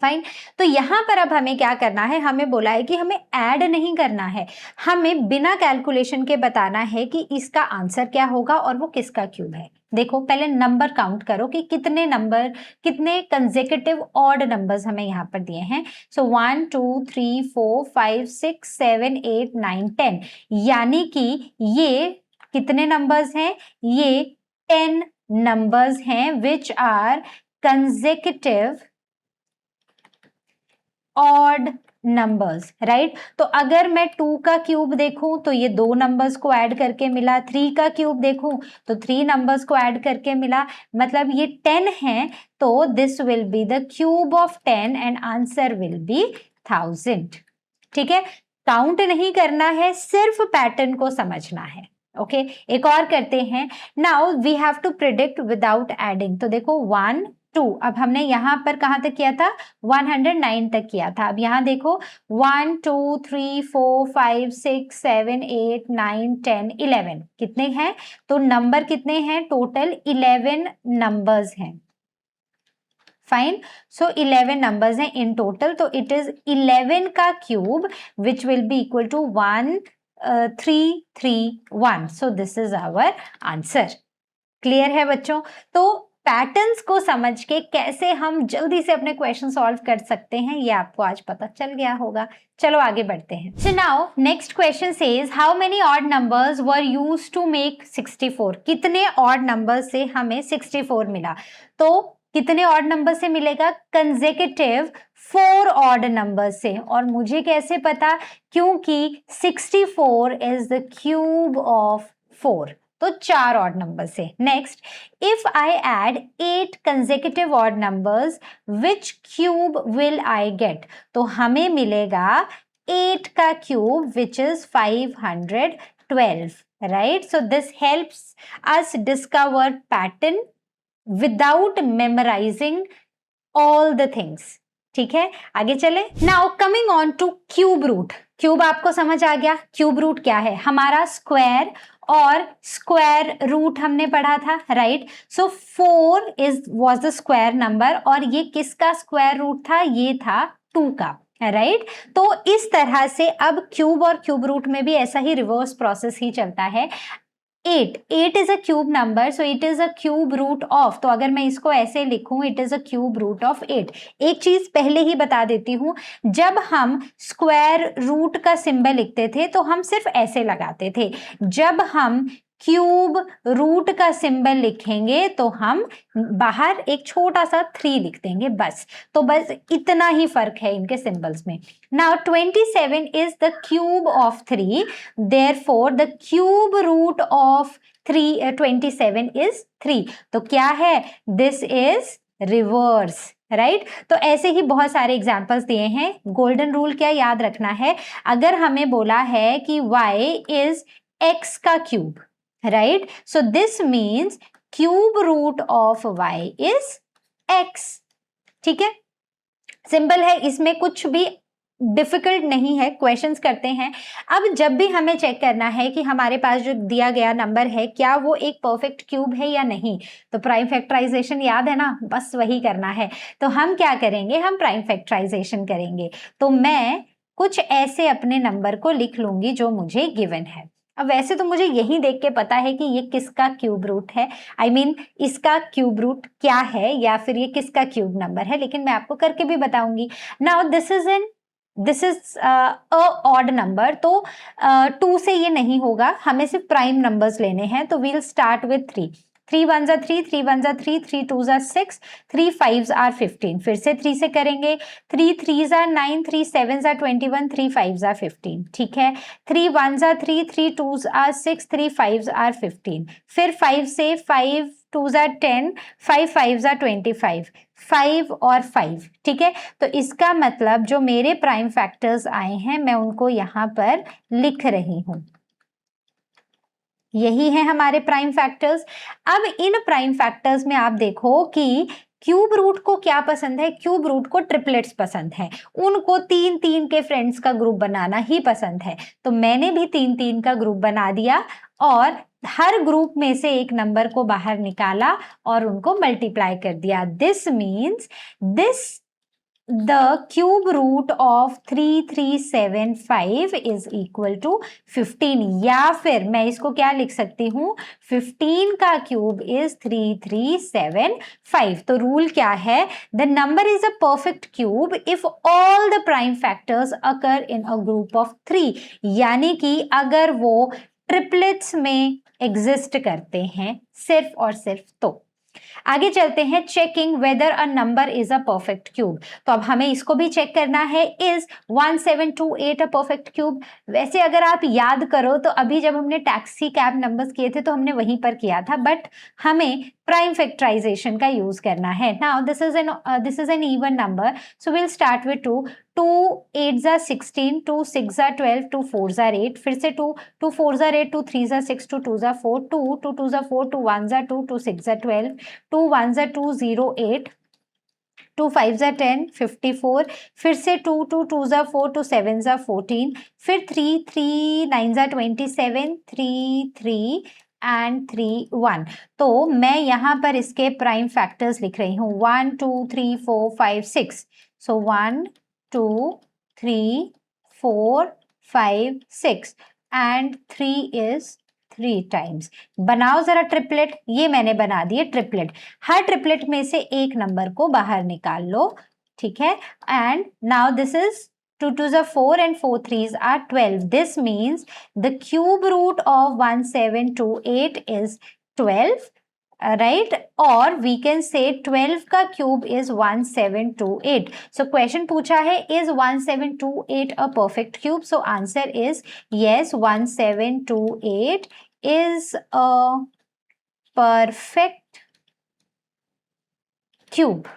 फाइन, तो यहां पर अब हमें क्या करना है, हमें बोला है कि हमें ऐड नहीं करना है, हमें बिना कैलकुलेशन के बताना है कि इसका आंसर क्या होगा और वो किसका क्यूब है। देखो पहले नंबर काउंट करो कि कितने नंबर, कितने कंसेक्यूटिव ऑड नंबर्स हमें यहाँ पर दिए हैं। सो 1 2 3 4 5 6 7 8 9 10, यानी कि ये कितने नंबर्स हैं, ये 10 नंबर्स हैं which are consecutive odd numbers, right. तो अगर मैं 2 का क्यूब देखूं तो ये 2 नंबर्स को ऐड करके मिला, 3 का क्यूब देखूं तो 3 नंबर्स को ऐड करके मिला, मतलब ये 10 है, तो this will be the cube of 10 and answer will be 1000। ठीक है, काउंट नहीं करना है, सिर्फ पैटर्न को समझना है। ओके, एक और करते हैं। Now we have to predict without adding. तो देखो 1 2, अब हमने यहाँ पर कहाँ तक किया था, 109 तक किया था। अब यहाँ देखो 1 2 3 4 5 6 7 8 9 10 11, कितने हैं, तो नंबर कितने हैं, टोटल 11 नंबर्स हैं। फाइन, सो 11 नंबर्स हैं इन टोटल, तो इट इज 11 का cube which will be equal to 1331। So this is our answer. Clear है बच्चों? तो पैटर्न्स को समझ के कैसे हम जल्दी से अपने क्वेश्चन सॉल्व कर सकते हैं, ये आपको आज पता चल गया होगा। चलो आगे बढ़ते हैं। So now next question says how many odd numbers were used to make 64। कितने ऑड नंबर से हमें 64 मिला, तो कितने ऑड नंबर से मिलेगा, कंसेक्यूटिव 4 ऑड नंबर से। और मुझे कैसे पता, क्योंकि 64 इज द क्यूब ऑफ 4, तो 4 ऑड नंबर से। Next, if I add 8 consecutive odd numbers which cube will I get, तो हमें मिलेगा 8 का cube which is 512, right. So this helps us discover pattern without memorising all the things. ठीक है, आगे चले। Now coming on to cube root. Cube आपको समझ आ गया, क्यूब रूट क्या है, हमारा स्क्वायर और स्क्वायर रूट हमने पढ़ा था, right. So 4 was the square number और ये किसका स्क्वायर रूट था, ये था 2 का, राइट। तो इस तरह से अब क्यूब और क्यूब रूट में भी ऐसा ही रिवर्स प्रोसेस ही चलता है। 8 is a cube number, so it is a cube root of, तो अगर मैं इसको ऐसे लिखूं, it is a cube root of 8। एक चीज पहले ही बता देती हूं, जब हम स्क्वायर रूट का सिंबल लिखते थे तो हम सिर्फ ऐसे लगाते थे, जब हम क्यूब रूट का सिंबल लिखेंगे तो हम बाहर एक छोटा सा 3 लिख देंगे बस। तो बस इतना ही फर्क है इनके सिंबल्स में। Now 27 is the cube of 3, therefore the cube root of 27 is 3। तो क्या है, दिस इज रिवर्स, राइट। तो ऐसे ही बहुत सारे एग्जाम्पल्स दिए हैं। गोल्डन रूल क्या याद रखना है, अगर हमें बोला है कि y इज x का cube, right, so this means cube root of y is x। ठीक है, सिंपल है, इसमें कुछ भी डिफिकल्ट नहीं है। क्वेश्चंस करते हैं। अब जब भी हमें चेक करना है कि हमारे पास जो दिया गया नंबर है क्या वो एक परफेक्ट क्यूब है या नहीं, तो प्राइम फैक्टराइजेशन याद है ना, बस वही करना है। तो हम क्या करेंगे, हम प्राइम फैक्टराइजेशन करेंगे। तो मैं कुछ ऐसे अपने नंबर को लिख लूंगी जो मुझे गिवन है। अब वैसे तो मुझे यही देख के पता है कि ये किसका क्यूब रूट है, I mean, इसका क्यूब रूट क्या है या फिर ये किसका क्यूब नंबर है, लेकिन मैं आपको करके भी बताऊंगी। Now this is a odd number, तो 2 से ये नहीं होगा, हमें सिर्फ प्राइम नंबर्स लेने हैं। तो वील स्टार्ट विथ 3, 3 1 जा 3, 3 1 जा 3, 3 2 जा 6, 3 5 आर 15। फिर से 3 से करेंगे, 3 3 जा 9, 3 7 जा 21, 3 5 जा 15। ठीक है, 3 1 जा 3, 3 2 आर 6, 3 5 आर 15। फिर 5 से 5 2 जा 10, 5 5 जा 25, 5 और 5। ठीक है, तो इसका मतलब जो मेरे प्राइम फैक्टर्स आए हैं मैं उनको यहाँ पर लिख रही हूं, यही है हमारे प्राइम फैक्टर्स। अब इन प्राइम फैक्टर्स में आप देखो कि क्यूब रूट को क्या पसंद है, क्यूब रूट को ट्रिपलेट्स पसंद है, उनको 3 3 के फ्रेंड्स का ग्रुप बनाना ही पसंद है। तो मैंने भी 3 3 का ग्रुप बना दिया और हर ग्रुप में से एक नंबर को बाहर निकाला और उनको मल्टीप्लाई कर दिया। This means the cube root of 3375 is equal to 15, या फिर मैं इसको क्या लिख सकती हूँ, 15 का क्यूब is 3375। तो रूल क्या है, the number is a perfect cube if all the prime factors occur in a group of 3, यानी कि अगर वो ट्रिपलेट्स में एग्जिस्ट करते हैं सिर्फ और सिर्फ। तो आगे चलते हैं, checking weather a number is a perfect cube. तो अब हमें इसको भी चेक करना है, इज 1728 अ परफेक्ट क्यूब। वैसे अगर आप याद करो तो अभी जब हमने टैक्सी कैब नंबर्स किए थे तो हमने वहीं पर किया था, बट हमें प्राइम फैक्टराइजेशन का यूज करना है। Now this is an even number, so will start with 2, 2 8 जा 16, 2 6 जा 12, 2 4 जा 8, फिर से 2 2 4 जा 8, 2 3 जा 6, 2 2 जा 4, 2 2 2 जा 4, 2 1 जा 2, 2 6 जा 12, 2 1 जा 2 0 8, 2 5 जा 10 54, फिर से 2 2 2 जा 4, 2 7 जा 14, फिर 3 3 9 जा 27, 3 3 एंड 3 1। तो मैं यहाँ पर इसके प्राइम फैक्टर्स लिख रही हूँ, 1 2 3 4 5 6। सो 1 2 3 4 5 6 एंड 3 इज 3 टाइम्स। बनाओ जरा ट्रिपलेट, ये मैंने बना दिए ट्रिपलेट। हर ट्रिपलेट में से एक नंबर को बाहर निकाल लो, ठीक है। And now this is 2 2s are 4 and 4 3s are 12. This means the cube root of 1728 is 12, right? Or we can say 12 का क्यूब is 1728. So question पूछा है, is 1728 a perfect cube? So answer is yes, 1728 is a perfect cube.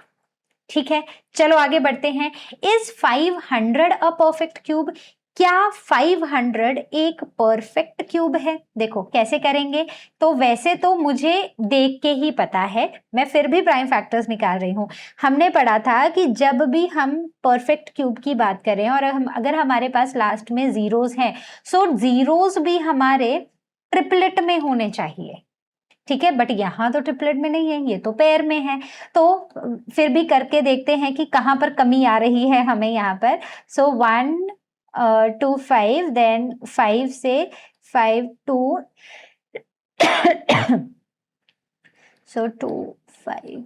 ठीक है, चलो आगे बढ़ते हैं। Is 500 a perfect cube? क्या 500 एक परफेक्ट क्यूब है? देखो कैसे करेंगे। तो वैसे तो मुझे देख के ही पता है, मैं फिर भी प्राइम फैक्टर्स निकाल रही हूं। हमने पढ़ा था कि जब भी हम परफेक्ट क्यूब की बात करें और अगर हमारे पास लास्ट में जीरोस हैं, सो जीरोस भी हमारे ट्रिपलेट में होने चाहिए, ठीक है। बट यहाँ तो ट्रिपलेट में नहीं है, ये तो पेयर में है। तो फिर भी करके देखते हैं कि कहाँ पर कमी आ रही है हमें यहाँ पर। सो 1 2 5, देन 5 से 5 2 सो 2 5,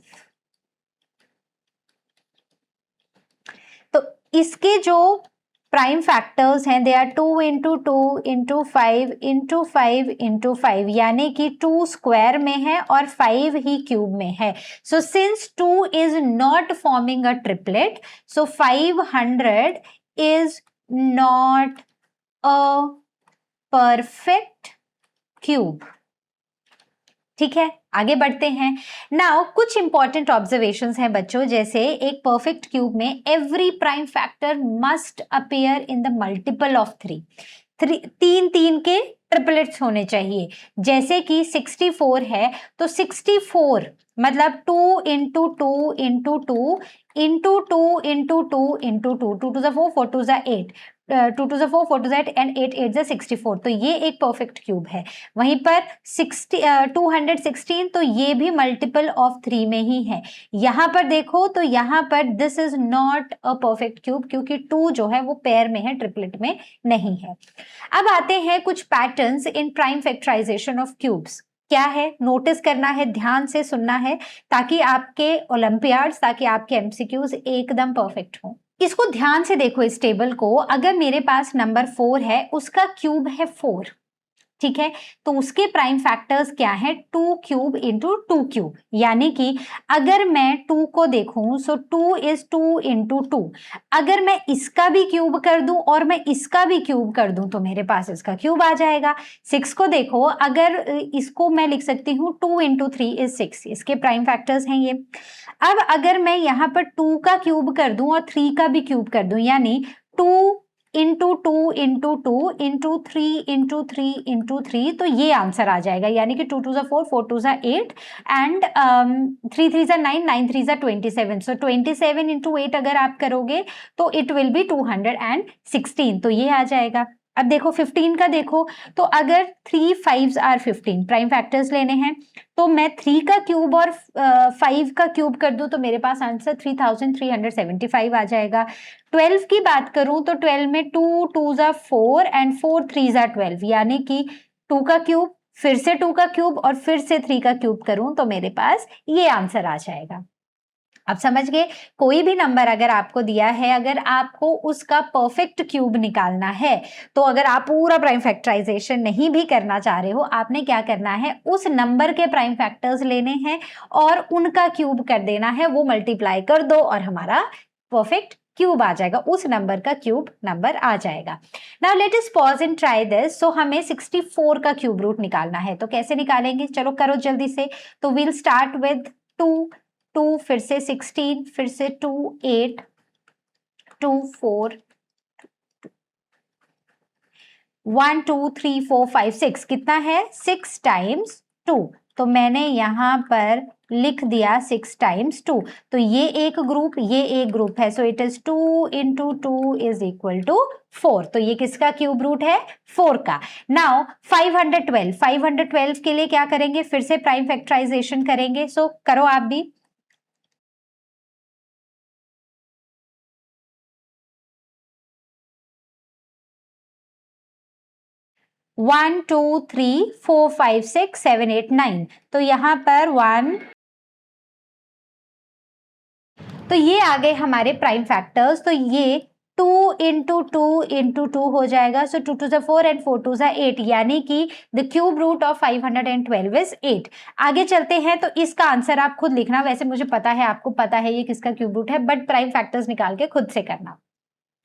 तो इसके जो प्राइम फैक्टर्स हैं they are 2 into 2 into 5 into 5 into 5, यानी कि 2 स्क्वायर में है और 5 ही क्यूब में है. So since 2 is not forming a triplet, so 500 is not a perfect cube. ठीक है, आगे बढ़ते हैं. नाउ कुछ इंपॉर्टेंट ऑब्जर्वेशंस हैं बच्चों, जैसे एक परफेक्ट क्यूब में every prime factor must appear in the multiple of 3. 3 के ट्रिपलेट्स होने चाहिए. जैसे कि 64 है तो 64 मतलब 2 into 2 into 2 into 2 into 2 into 2, 2 to the 4, 4 to the 8, 2 to the 4, 4 to the 8 and 8 8 the 64. तो ये एक परफेक्ट क्यूब है. वहीं पर 216, तो ये भी मल्टीपल ऑफ 3 में ही है. यहाँ पर देखो तो यहाँ पर this is not a perfect cube, क्योंकि 2 जो है वो पेयर में है, ट्रिपलेट में नहीं है. अब आते हैं कुछ patterns in prime factorisation of cubes. क्या है, नोटिस करना है, ध्यान से सुनना है, ताकि आपके ओलंपियाड्स, ताकि आपके एमसीक्यूज एकदम परफेक्ट हो. इसको ध्यान से देखो इस टेबल को. अगर मेरे पास नंबर 4 है, उसका क्यूब है 4, ठीक है, तो उसके प्राइम फैक्टर्स क्या है, 2 क्यूब इंटू 2 क्यूब. यानी कि अगर मैं 2 को देखूं, सो 2 इज 2 इंटू 2. अगर मैं इसका भी क्यूब कर दूं और मैं इसका भी क्यूब कर दूं तो मेरे पास इसका क्यूब आ जाएगा. 6 को देखो, अगर इसको मैं लिख सकती हूँ 2 इंटू 3 इज 6, इसके प्राइम फैक्टर्स हैं ये. अब अगर मैं यहाँ पर 2 का क्यूब कर दूं और 3 का भी क्यूब कर दूं, यानी 2 into 2 into 2 into 3 into 3 into 3, तो ये आंसर आ जाएगा. यानी कि 2 टू ज़ा 4, 4 टू ज़ा 8 एंड 3 3 ज़ा 9, 9 3 ज़ा 27. सो 27 इंटू 8 अगर आप करोगे तो इट विल बी 216, तो ये आ जाएगा. अब देखो 15 का देखो, तो अगर 3 5s आर 15, प्राइम फैक्टर्स लेने हैं, तो मैं 3 का क्यूब और 5 का क्यूब कर दूं तो मेरे पास आंसर 3375 आ जाएगा. 12 की बात करूं तो 12 में 2 2 ज़ा 4 एंड 4 3 ज़ा 12, यानी कि 2 का क्यूब, फिर से 2 का क्यूब और फिर से 3 का क्यूब करूं तो मेरे पास ये आंसर आ जाएगा. अब समझ गए, कोई भी नंबर अगर आपको दिया है, अगर आपको उसका परफेक्ट क्यूब निकालना है, तो अगर आप पूरा प्राइम फैक्टराइजेशन नहीं भी करना चाह रहे हो, आपने क्या करना है, उस नंबर के प्राइम फैक्टर्स लेने हैं और उनका क्यूब कर देना है, वो मल्टीप्लाई कर दो और हमारा परफेक्ट क्यूब आ जाएगा, उस नंबर का क्यूब नंबर आ जाएगा. Now let us pause and try this. So हमें 64 का क्यूब रूट निकालना है, तो कैसे निकालेंगे, चलो करो जल्दी से. तो वील स्टार्ट विद 2, फिर से 16, फिर से 2 8, 2 4, 1 2 3 4 5 6, कितना है, 6 टाइम्स 2. तो मैंने यहाँ पर लिख दिया 6 टाइम्स 2. तो ये एक ग्रुप, ये एक ग्रुप है. So it is 2 into 2 is equal to 4. तो ये किसका क्यूब रूट है, 4 का. नाउ 512 के लिए क्या करेंगे, फिर से प्राइम फैक्टराइजेशन करेंगे. सो करो आप भी. 1 2 3 4 5 6 7 8 9, तो यहाँ पर 1, तो ये आ गए हमारे प्राइम फैक्टर्स. तो ये 2 इंटू 2 इंटू 2 हो जाएगा. सो 2 टू ज़ा 4 एंड 4 टू ज़ा 8, यानी कि the cube root of 512 is 8. आगे चलते हैं, तो इसका आंसर आप खुद लिखना. वैसे मुझे पता है, आपको पता है ये किसका क्यूब रूट है, बट प्राइम फैक्टर्स निकाल के खुद से करना.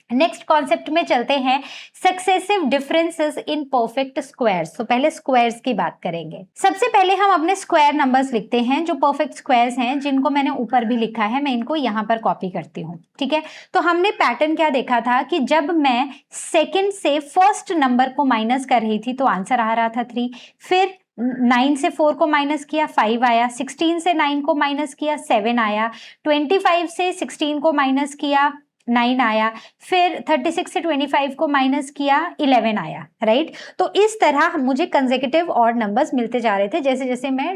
नेक्स्ट कॉन्सेप्ट में चलते हैं, successive differences in perfect squares. तो पहले स्क्वायर्स की बात करेंगे. सबसे पहले हम अपने स्क्वायर नंबर्स लिखते हैं, जो परफेक्ट स्क्वायर्स हैं, जिनको मैंने ऊपर भी लिखा है, मैं इनको यहाँ पर कॉपी करती हूँ. ठीक है, तो हमने पैटर्न क्या देखा था कि जब मैं सेकंड से फर्स्ट नंबर को माइनस कर रही थी तो आंसर आ रहा था 3. फिर 9 से 4 को माइनस किया, 5 आया. 16 से 9 को माइनस किया, 7 आया. 25 से 16 को माइनस किया, 9 आया, फिर 36 से 25 को माइनस किया 11 आया, राइट। तो इस तरह मुझे कंसेक्यूटिव ऑड नंबर्स मिलते जा रहे थे जैसे जैसे मैं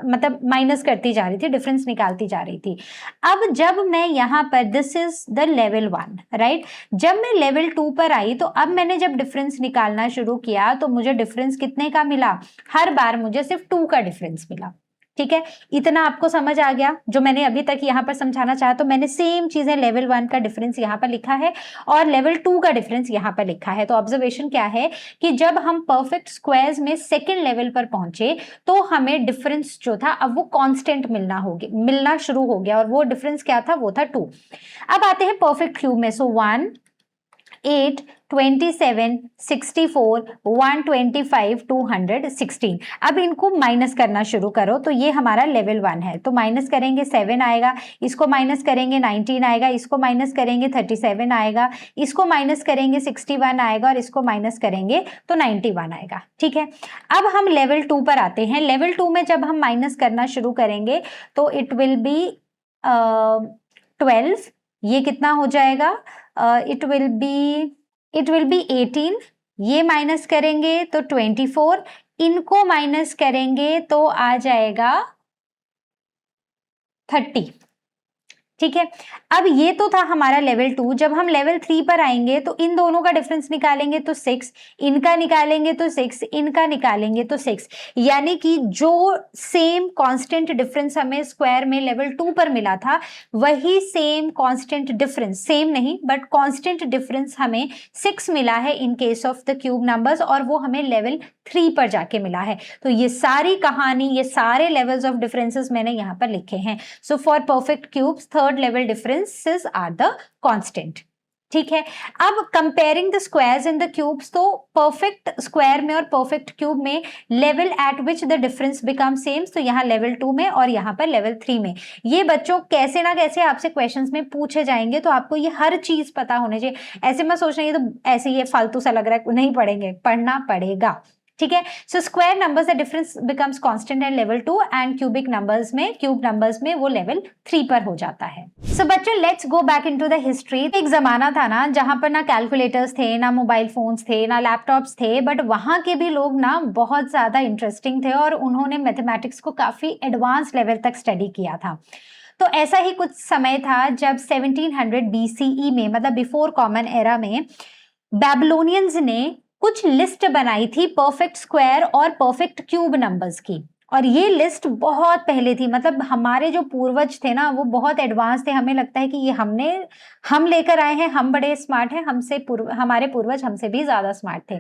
मतलब माइनस करती जा रही थी, डिफरेंस निकालती जा रही थी। अब जब मैं यहाँ पर this is the level 1, right, जब मैं लेवल 2 पर आई तो अब मैंने जब डिफरेंस निकालना शुरू किया तो मुझे डिफरेंस कितने का मिला, हर बार मुझे सिर्फ 2 का डिफरेंस मिला। ठीक है, इतना आपको समझ आ गया जो मैंने अभी तक यहाँ पर समझाना चाहा। तो मैंने सेम चीजें लेवल 1 का डिफरेंस यहाँ पर लिखा है और लेवल 2 का डिफरेंस यहाँ पर लिखा है। तो ऑब्जर्वेशन क्या है कि जब हम परफेक्ट स्क्वायर्स में सेकेंड लेवल पर पहुंचे तो हमें डिफरेंस जो था अब वो कांस्टेंट मिलना शुरू हो गया, और वो डिफरेंस क्या था, वो था 2। अब आते हैं परफेक्ट क्यूब में। सो 1, 8, 27, 64, 125, 216। अब इनको माइनस करना शुरू करो। तो ये हमारा लेवल 1 है, तो माइनस करेंगे 7 आएगा, इसको माइनस करेंगे 19 आएगा, इसको माइनस करेंगे 37 आएगा, इसको माइनस करेंगे 61 आएगा, और इसको माइनस करेंगे तो 91 आएगा। ठीक है, अब हम लेवल 2 पर आते हैं। लेवल 2 में जब हम माइनस करना शुरू करेंगे तो इट विल बी 12, ये कितना हो जाएगा, इट विल बी 18, ये माइनस करेंगे तो 24, इनको माइनस करेंगे तो आ जाएगा 30। ठीक है, अब ये तो था हमारा लेवल 2। जब हम लेवल 3 पर आएंगे तो इन दोनों का डिफरेंस निकालेंगे तो 6, इनका निकालेंगे तो 6, इनका निकालेंगे तो 6, यानी कि जो सेम कांस्टेंट डिफरेंस हमें स्क्वायर में लेवल 2 पर मिला था वही सेम कांस्टेंट डिफरेंस, सेम नहीं बट कांस्टेंट डिफरेंस हमें 6 मिला है in case of the cube numbers, और वो हमें लेवल 3 पर जाके मिला है। तो ये सारी कहानी, ये सारे लेवल्स ऑफ डिफरेंसेस मैंने यहाँ पर लिखे हैं। So for perfect cubes third level differences are the constant. ठीक है, अब comparing the squares in the cubes, तो परफेक्ट स्क्वायर में और परफेक्ट क्यूब में level at which the difference become same, तो यहाँ लेवल 2 में और यहाँ पर लेवल 3 में। ये बच्चों कैसे ना कैसे आपसे क्वेश्चंस में पूछे जाएंगे, तो आपको ये हर चीज पता होने चाहिए। ऐसे मत सोचना ये तो ऐसे ये फालतू सा लग रहा है, नहीं पढ़ेंगे, पढ़ना पड़ेगा। ठीक है, so square numbers the difference becomes constant and level 2, and cube numbers में वो लेवल 3 पर हो जाता है। सो बच्चों let's go back into the history. एक जमाना था ना जहां पर ना कैलकुलेटर्स थे, ना मोबाइल फोन्स थे, ना लैपटॉप्स थे, बट वहां के भी लोग ना बहुत ज्यादा इंटरेस्टिंग थे और उन्होंने मैथमेटिक्स को काफी एडवांस लेवल तक स्टडी किया था। तो ऐसा ही कुछ समय था जब 1700 BCE में, मतलब बिफोर कॉमन एरा में, बेबीलोनियंस ने कुछ लिस्ट बनाई थी परफेक्ट स्क्वायर और परफेक्ट क्यूब नंबर्स की, और ये लिस्ट बहुत पहले थी। मतलब हमारे जो पूर्वज थे ना वो बहुत एडवांस थे, हमें लगता है कि ये हम लेकर आए हैं, हम बड़े स्मार्ट हैं, हमारे पूर्वज हमसे भी ज्यादा स्मार्ट थे।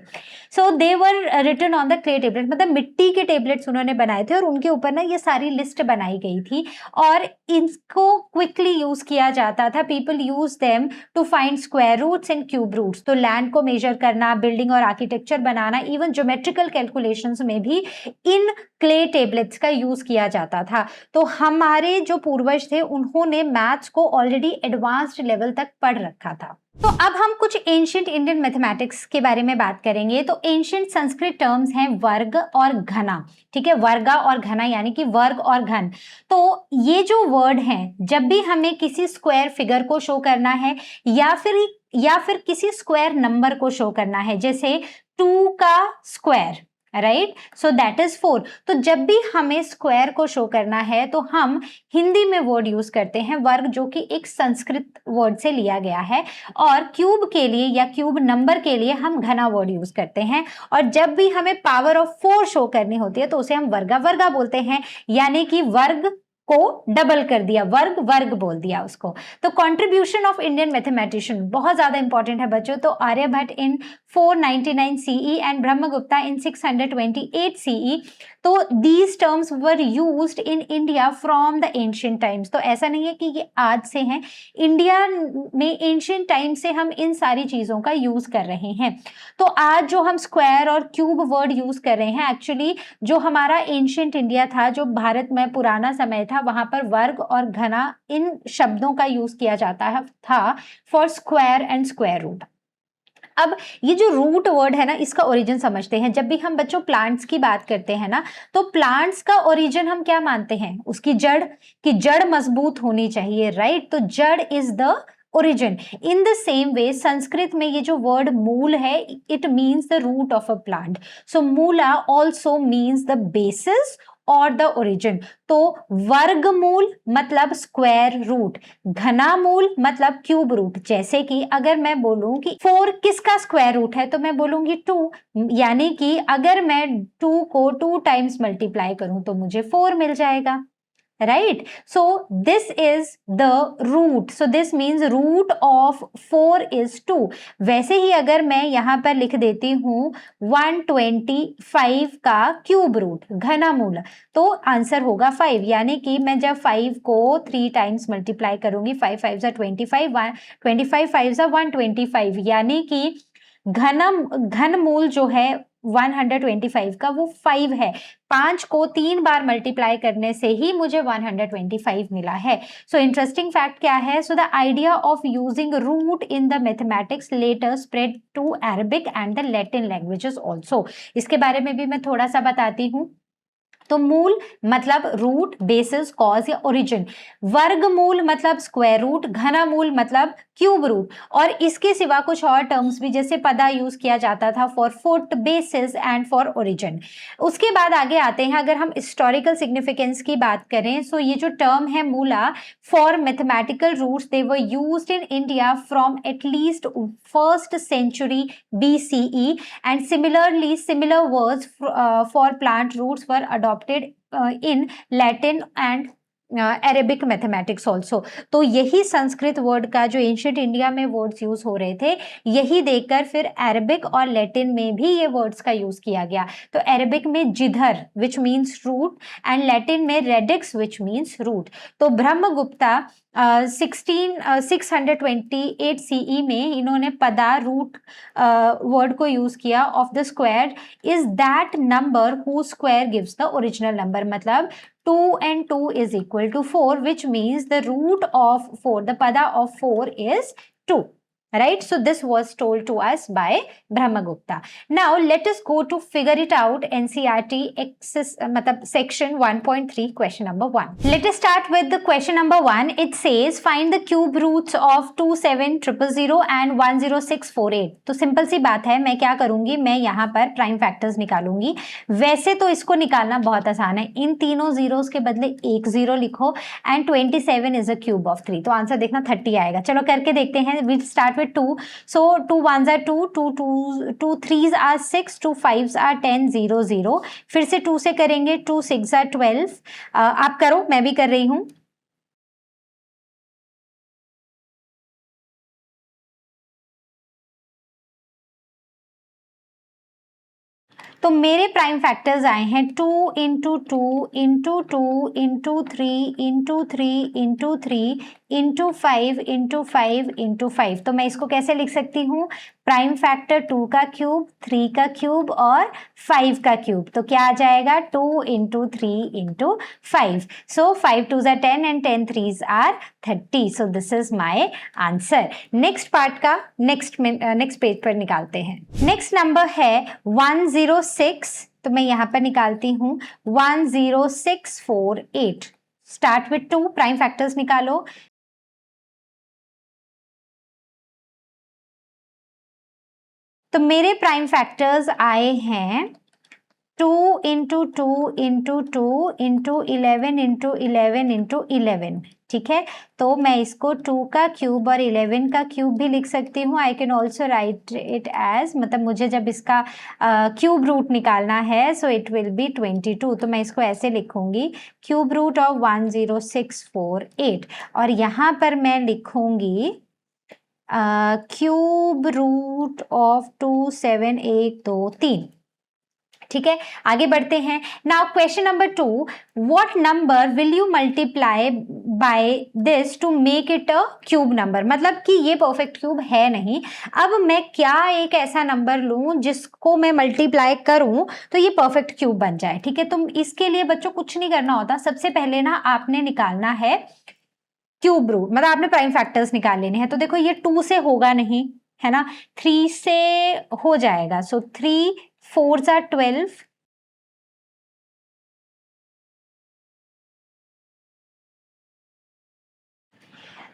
So they were written on the clay tablet, मतलब मिट्टी के टेबलेट्स उन्होंने बनाए थे और उनके ऊपर ना ये सारी लिस्ट बनाई गई थी और इनको क्विकली यूज किया जाता था। People use them to find square roots and cube roots. तो लैंड को मेजर करना, बिल्डिंग और आर्किटेक्चर बनाना, इवन ज्योमेट्रिकल कैलकुलेशंस में भी इन क्ले टेबलेट्स का यूज किया जाता था। तो हमारे जो पूर्वज थे उन्होंने मैथ्स को ऑलरेडी एडवांस्ड लेवल तक पढ़ रखा था। तो अब हम कुछ एंशिएंट इंडियन मैथमेटिक्स के बारे में बात करेंगे। तो एंशिएंट संस्कृत टर्म्स हैं वर्ग और घना। ठीक है, वर्गा और घना यानी कि वर्ग और घन। तो ये जो वर्ड हैं, जब भी हमें किसी स्क्वायर फिगर को शो करना है या फिर किसी स्क्वायर नंबर को शो करना है, जैसे 2 का square, right, so that is 4। तो जब भी हमें स्क्वायर को शो करना है तो हम हिंदी में वर्ड यूज करते हैं वर्ग, जो कि एक संस्कृत वर्ड से लिया गया है, और क्यूब के लिए या क्यूब नंबर के लिए हम घना वर्ड यूज करते हैं। और जब भी हमें पावर ऑफ 4 शो करनी होती है तो उसे हम वर्गा बोलते हैं, यानी कि वर्ग को डबल कर दिया, वर्ग बोल दिया उसको। तो कंट्रीब्यूशन ऑफ इंडियन मैथमेटिशियन बहुत ज्यादा इंपॉर्टेंट है बच्चों। तो आर्यभट्ट इन 499 CE and Brahmagupta in 628 CE। तो these terms were used in India from the ancient times. तो ऐसा नहीं है कि ये आज से हैं, इंडिया में एंशिएंट टाइम से हम इन सारी चीजों का यूज कर रहे हैं। तो आज जो हम स्क्वायर और क्यूब वर्ड यूज कर रहे हैं, एक्चुअली जो हमारा एंशिएंट इंडिया था, जो भारत में पुराना समय था, वहां पर वर्ग और घना इन शब्दों का यूज किया जाता था for square and square root. अब ये जो रूट वर्ड है ना, इसका ओरिजिन समझते हैं। जब भी हम बच्चों प्लांट्स की बात करते हैं ना, तो प्लांट्स का ओरिजिन हम क्या मानते हैं, उसकी जड़, की जड़ मजबूत होनी चाहिए, राइट। तो जड़ is the origin. In the same way Sanskrit में ये जो वर्ड मूल है, it means the root of a plant. So मूला ऑल्सो मीन्स द बेसिस और द ओरिजिन। तो वर्गमूल मतलब स्क्वायर रूट, घनामूल मतलब क्यूब रूट। जैसे कि अगर मैं बोलूं कि 4 किसका स्क्वायर रूट है, तो मैं बोलूंगी 2, यानी कि अगर मैं 2 को 2 टाइम्स मल्टीप्लाई करूं तो मुझे 4 मिल जाएगा, right? So this is the root, so this means root of 4 is 2। वैसे ही अगर मैं यहां पर लिख देती हूं 125 का क्यूब रूट, घनामूल, तो आंसर होगा 5। यानी कि मैं जब 5 को 3 टाइम्स मल्टीप्लाई करूंगी, 5 5 जा 25, 25 5 जा 125, यानी कि घनमूल जो है 125 का वो 5 है। 5 को 3 बार मल्टीप्लाई करने से ही मुझे 125 मिला है। सो इंटरेस्टिंग फैक्ट क्या है? So the idea of using root in the mathematics later spread to Arabic and the Latin languages also. इसके बारे में भी मैं थोड़ा सा बताती हूँ। तो मूल मतलब रूट, बेसिस, कॉज या ओरिजिन। वर्गमूल मतलब स्क्वायर रूट, घनामूल मतलब क्यूब रूट। और इसके सिवा कुछ और टर्म्स भी, जैसे पदा यूज किया जाता था for foot, basis and for origin. उसके बाद आगे आते हैं, अगर हम हिस्टोरिकल सिग्निफिकेंस की बात करें, सो ये जो टर्म है mula for mathematical roots, they were used in India from at least 1st century BCE, and similarly similar words for plant roots were adopted in Latin and Arabic mathematics also. तो यही Sanskrit word का जो एंशियंट इंडिया में words use हो रहे थे, यही देखकर फिर अरेबिक और लैटिन में भी ये वर्ड्स का यूज किया गया। तो अरेबिक में जिधर which means root and Latin में रेडिक्स विच मीन्स रूट। तो ब्रह्मगुप्ता 628 CE में इन्होंने पदा रूट वर्ड को यूज किया of the square is that number who square gives the original number. मतलब 2 and 2 is equal to 4, which means the root of 4, the pada of 4 is 2. Right? So this was told to us by Brahmagupta. Now let us go to figure it out. NCERT section 1.3, question number 1. Let us start with the question number 1. It says find the cube roots of 27000 and 10648. तो simple सी बात है, मैं क्या करूंगी, मैं यहाँ पर prime factors निकालूंगी। वैसे तो इसको निकालना बहुत आसान है, इन तीनों जीरोस के बदले एक जीरो लिखो and 27 is a cube of 3, तो आंसर देखना 30 आएगा। चलो करके देखते हैं। Will start with 2, so 2 1s are 2, 2 3s are 6, 2 5s are 10, 0 0। फिर से 2 से करेंगे, 2 6 are 12। आप करो, मैं भी कर रही हूं। तो मेरे प्राइम फैक्टर्स आए हैं 2 into 2 into 2 into 3 into 3 into 3 into 5 into 5 into 5। तो मैं इसको कैसे लिख सकती हूँ? प्राइम फैक्टर 2 का क्यूब, 3 का क्यूब और 5 का क्यूब। तो क्या आ जाएगा? 2 into 3 into 5। So 5 2s are 10 and 10 3s are 30। So this is my answer. Next part का नेक्स्ट पेज पर निकालते हैं। नेक्स्ट नंबर है 106। तो मैं यहां पर निकालती हूं 10648। स्टार्ट विथ 2, प्राइम फैक्टर्स निकालो। तो मेरे प्राइम फैक्टर्स आए हैं 2 into 2 into 2 into 11 into 11 into 11। ठीक है, तो मैं इसको 2 का क्यूब और 11 का क्यूब भी लिख सकती हूँ। I can also write it as, मतलब मुझे जब इसका क्यूब रूट निकालना है, सो इट विल बी 22। तो मैं इसको ऐसे लिखूंगी, क्यूब रूट ऑफ 10648। और यहाँ पर मैं लिखूंगी क्यूब रूट ऑफ 27823। ठीक है, आगे बढ़ते हैं। Now question number 2, what number will you multiply by this to make it a cube number. मतलब कि ये परफेक्ट क्यूब है नहीं, अब मैं क्या एक ऐसा नंबर लूं जिसको मैं मल्टीप्लाई करूं तो ये परफेक्ट क्यूब बन जाए। ठीक है, तो इसके लिए बच्चों कुछ नहीं करना होता, सबसे पहले ना आपने निकालना है क्यूब रूट, मतलब आपने प्राइम फैक्टर्स निकाल लेने हैं। तो देखो ये 2 से होगा नहीं, है ना, 3 से हो जाएगा। सो 3 4s are 12,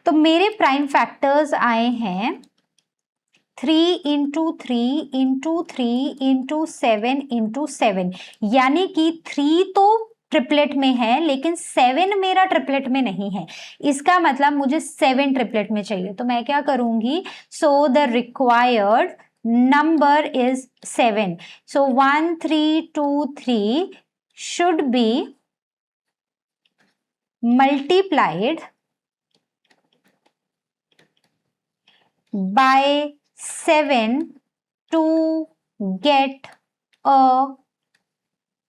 तो मेरे प्राइम फैक्टर्स आए हैं 3 इंटू 3 इंटू 3 इंटू 7 इंटू 7, यानी कि 3 तो ट्रिपलेट में है लेकिन 7 मेरा ट्रिपलेट में नहीं है। इसका मतलब मुझे 7 ट्रिपलेट में चाहिए, तो मैं क्या करूंगी, so the required number is 7. So 1 3 2 3 should be multiplied by 7 to get a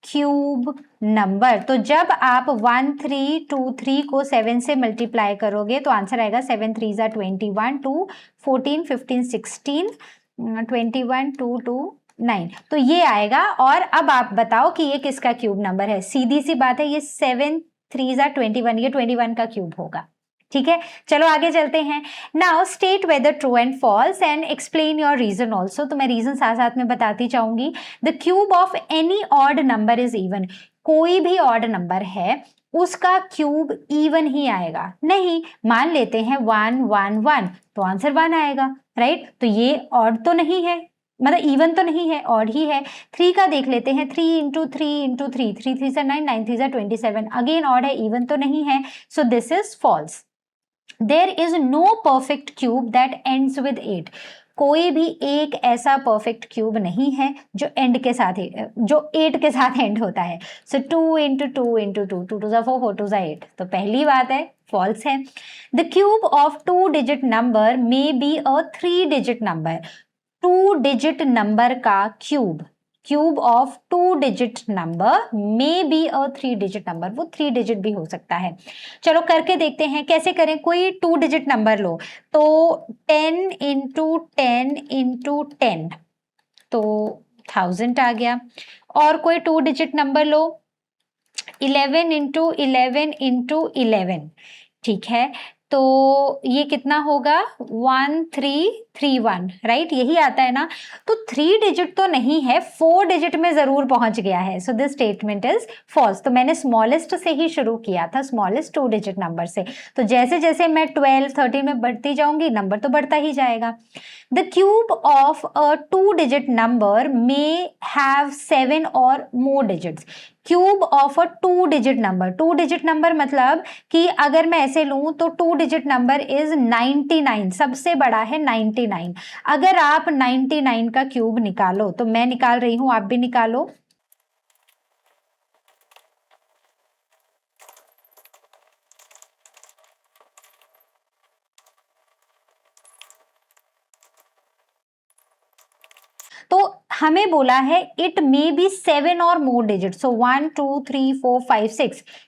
cube number. तो जब आप 1 3 2 3 को 7 से मल्टीप्लाई करोगे तो आंसर आएगा 7 3 ज़ा 21, 2 14 15 16 21 2 2 9, तो ये आएगा। और अब आप बताओ कि ये किसका क्यूब नंबर है। सीधी सी बात है, ये 7 3 ज़ा 21, ये 21 का क्यूब होगा। ठीक है, चलो आगे चलते हैं। Now state whether true and false and explain your reason also. तो मैं रीजन साथ साथ में बताती जाऊंगी। The cube of any odd number is even. कोई भी ऑड नंबर है उसका क्यूब इवन ही आएगा। नहीं, मान लेते हैं 1 1 1, तो आंसर 1 आएगा, राइट। तो ये ऑड तो नहीं है, मतलब इवन तो नहीं है, ऑड ही है। 3 का देख लेते हैं, 3 इंटू 3 इंटू 3, 3 3 ज़ा 9, 9 3 ज़ा 27, अगेन ऑड है, इवन तो नहीं है। So this is false. There is no perfect cube that ends with 8. कोई भी एक ऐसा परफेक्ट क्यूब नहीं है जो एंड के साथ जो 8 के साथ एंड होता है। सो 2 इंटू 2 इंटू 2, 2 2 ज़ा 4, 4 2 ज़ा 8, तो पहली बात है फॉल्स है। The cube of 2 digit number may be a 3 digit number. 2 digit number का cube of 2 digit number may be a 3 digit number, वो 3 डिजिट भी हो सकता है। चलो करके देखते हैं कैसे करें। कोई 2 डिजिट नंबर लो, तो 10 इंटू 10 इंटू 10, तो 1000 आ गया। और कोई 2 डिजिट नंबर लो, 11 इंटू 11 इंटू 11, ठीक है, तो ये कितना होगा, 1331, राइट, यही आता है ना। तो 3 डिजिट तो नहीं है, 4 डिजिट में जरूर पहुंच गया है। So this statement is false. तो मैंने स्मॉलेस्ट से ही शुरू किया था, स्मॉलेस्ट 2 डिजिट नंबर से। तो जैसे जैसे मैं 12 13 में बढ़ती जाऊंगी, नंबर तो बढ़ता ही जाएगा। The cube of a 2 digit number may have 7 और मोर digits. Cube of a 2 digit number, 2 digit number मतलब कि अगर मैं ऐसे लूं तो 2 डिजिट नंबर इज 99, सबसे बड़ा है 99। अगर आप 99 का क्यूब निकालो, तो मैं निकाल रही हूं, आप भी निकालो। तो हमें बोला है इट मे बी 7 और मोर डिजिट। सो 1 2 3 4 5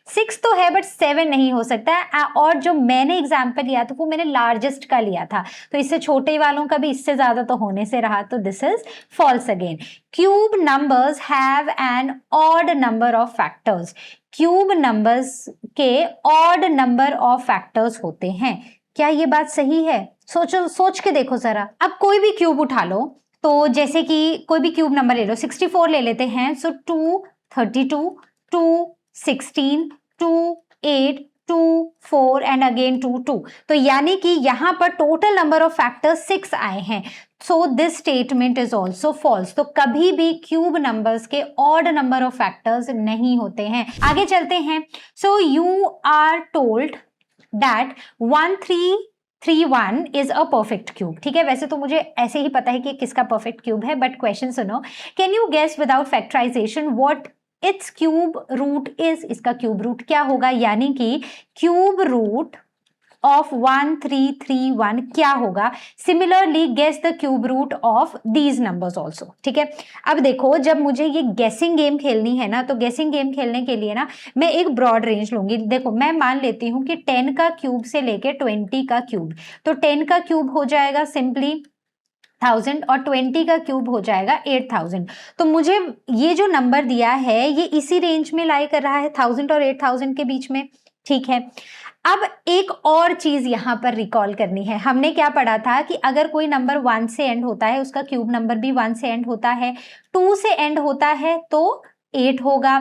6 तो है बट 7 नहीं हो सकता है। और जो मैंने एग्जाम्पल लिया था वो मैंने लार्जेस्ट का लिया था, तो इससे छोटे वालों का भी इससे ज्यादा तो होने से रहा, तो this is false again. Cube numbers have an odd number of factors. Cube numbers के ऑड नंबर ऑफ फैक्टर्स होते हैं। क्या ये बात सही है? सोच के देखो जरा। अब कोई भी क्यूब उठा लो, तो जैसे कि कोई भी क्यूब नंबर ले लो, 64 ले लेते हैं। सो 2 32 2 16 2 8 2 4 एंड अगेन 2 2, तो यानी कि यहाँ पर टोटल नंबर ऑफ फैक्टर्स 6 आए हैं। So this statement is also false. तो कभी भी क्यूब नंबर्स के ऑड नंबर ऑफ फैक्टर्स नहीं होते हैं। आगे चलते हैं। So you are told that 1331 is a perfect cube. ठीक है, वैसे तो मुझे ऐसे ही पता है कि किसका परफेक्ट क्यूब है, बट क्वेश्चन सुनो। Can you guess without factorisation what its cube root is? इसका क्यूब रूट क्या होगा, यानी कि क्यूब रूट ऑफ 1331 क्या होगा? Similarly guess the cube root of these numbers also. ठीक है, अब देखो, जब मुझे ये गेसिंग गेम खेलनी है ना, तो गेसिंग गेम खेलने के लिए ना मैं एक ब्रॉड रेंज लूंगी। देखो, मैं मान लेती हूँ कि 10 का क्यूब से लेके 20 का क्यूब, तो 10 का क्यूब हो जाएगा सिंपली 1000 और 20 का क्यूब हो जाएगा 8000। तो मुझे ये जो नंबर दिया है ये इसी रेंज में लाई कर रहा है, 1000 और 8000 के बीच में। ठीक है, अब एक और चीज यहां पर रिकॉल करनी है। हमने क्या पढ़ा था कि अगर कोई नंबर 1 से एंड होता है, उसका क्यूब नंबर भी 1 से एंड होता है, 2 से एंड होता है तो 8 होगा,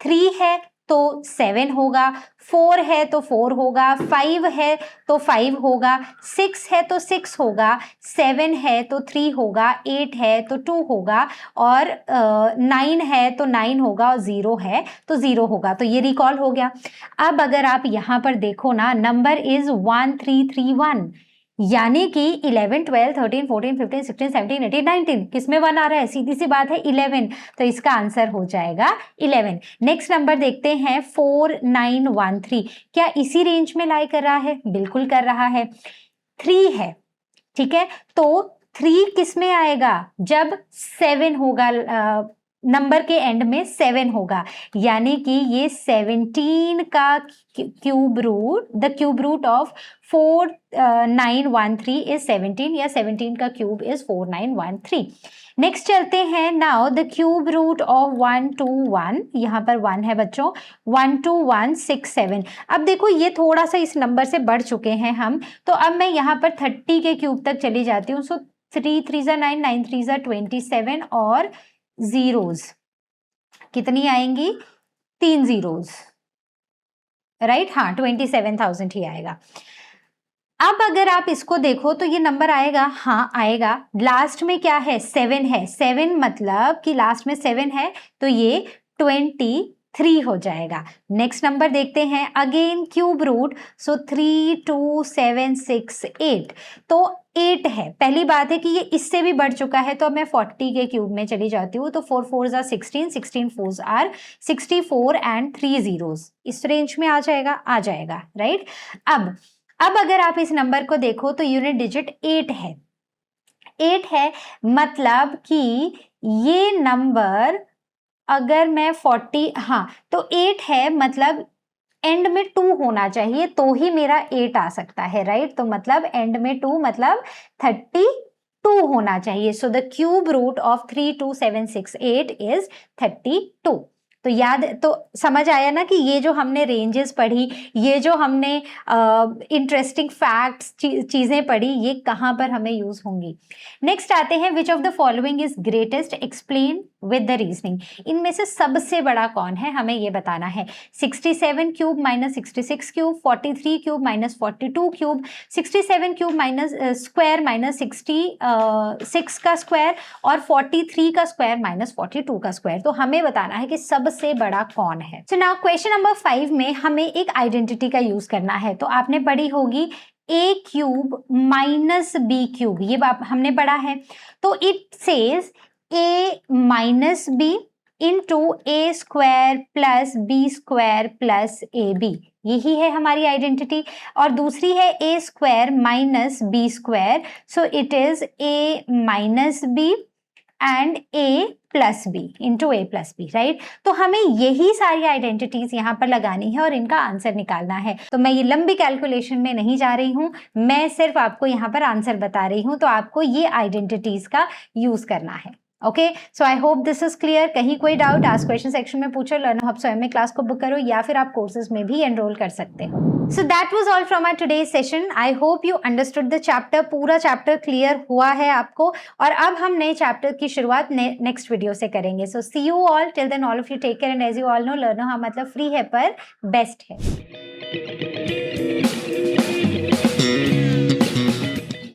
3 है तो 7 होगा, 4 है तो 4 होगा, 5 है तो 5 होगा, 6 है तो 6 होगा, 7 है तो 3 होगा, 8 है तो 2 होगा, और 9 है तो 9 होगा, और 0 है तो 0 होगा। तो ये रिकॉल हो गया। अब अगर आप यहाँ पर देखो ना, नंबर इज 1331, यानी कि 11, 12, 13, 14, 15, 16, 17, 18, 19, किसमें 1 आ रहा है? सीधी सी बात है 11, तो इसका आंसर हो जाएगा 11। नेक्स्ट नंबर देखते हैं 4913, क्या इसी रेंज में लाई कर रहा है? बिल्कुल कर रहा है। 3 है, ठीक है, तो 3 किस में आएगा? जब 7 होगा, नंबर के एंड में 7 होगा, यानी कि ये 17 का cube root, the cube root of 4913 is 17, या 17 का क्यूब इज 4913। नेक्स्ट चलते हैं, now the cube root of 121, यहाँ पर 1 है बच्चों, 12167। अब देखो ये थोड़ा सा इस नंबर से बढ़ चुके हैं हम, तो अब मैं यहाँ पर 30 के क्यूब तक चली जाती हूँ। सो 3 3 9, 9 3 27, और जीरोस कितनी आएंगी? 3 जीरोस, राइट, हाँ 27,000 ही आएगा। अब अगर आप इसको देखो तो ये नंबर आएगा, हाँ आएगा। लास्ट में क्या है? 7 है, 7 मतलब कि लास्ट में 7 है, तो ये 23 हो जाएगा। नेक्स्ट नंबर देखते हैं, अगेन क्यूब रूट, सो 32768, तो 8 है। पहली बात है कि ये इससे भी बढ़ चुका है, तो अब मैं 40 के क्यूब में चली जाती हूँ, तो 4 4s are 16, 16 4s are 64, and 3 zeros इस रेंज में आ जाएगा, राइट। अब अगर आप इस नंबर को देखो तो यूनिट डिजिट 8 है, 8 है, मतलब कि ये नंबर अगर मैं 40, हाँ तो 8 है, मतलब एंड में 2 होना चाहिए तो ही मेरा 8 आ सकता है, राइट। तो मतलब एंड में 2 मतलब 32 होना चाहिए। So the cube root of 32768 is 32। तो याद, तो समझ आया ना कि ये जो हमने रेंजेस पढ़ी, ये जो हमने इंटरेस्टिंग फैक्ट्स चीजें पढ़ी, ये कहाँ पर हमें यूज होंगी। नेक्स्ट आते हैं, which of the following is greatest, explain with the reasoning. इनमें से सबसे बड़ा कौन है, हमें ये बताना है। 67 cube minus 66 cube, 43 cube minus 42 cube, 67 cube minus square minus 66 का स्क्वायर, और 43 का स्क्वायर माइनस 42 का स्क्वायर। तो हमें बताना है कि सबसे बड़ा कौन है। सो नाउ क्वेश्चन नंबर 5 में हमें एक आइडेंटिटी का यूज करना है। तो आपने पढ़ी होगी a cube minus B cube, ये हमने पढ़ा है। तो it says a minus B into A square plus B square plus A B, यही है हमारी आइडेंटिटी। और दूसरी है A square minus B square, so it is A minus B and A plus B into A plus B, right. तो हमें यही सारी आइडेंटिटीज यहाँ पर लगानी है और इनका आंसर निकालना है। तो मैं ये लंबी कैलकुलेशन में नहीं जा रही हूँ, मैं सिर्फ आपको यहाँ पर आंसर बता रही हूँ। तो आपको ये आइडेंटिटीज का यूज करना है। Okay, so I hope this is clear. कहीं कोई डाउट आस्क क्वेश्चन सेक्शन में पूछो। लर्न हब स्वयं में क्लास को बुक करो, या फिर आप कोर्सेज में भी एनरोल कर सकते हो। So that was all from our today's session. I hope you understood the chapter. पूरा चैप्टर क्लियर हुआ है आपको, और अब हम नए चैप्टर की शुरुआत नेक्स्ट वीडियो से करेंगे। So see you all, till then all of you take care, and as you all know, Learn Hub मतलब फ्री है पर बेस्ट है।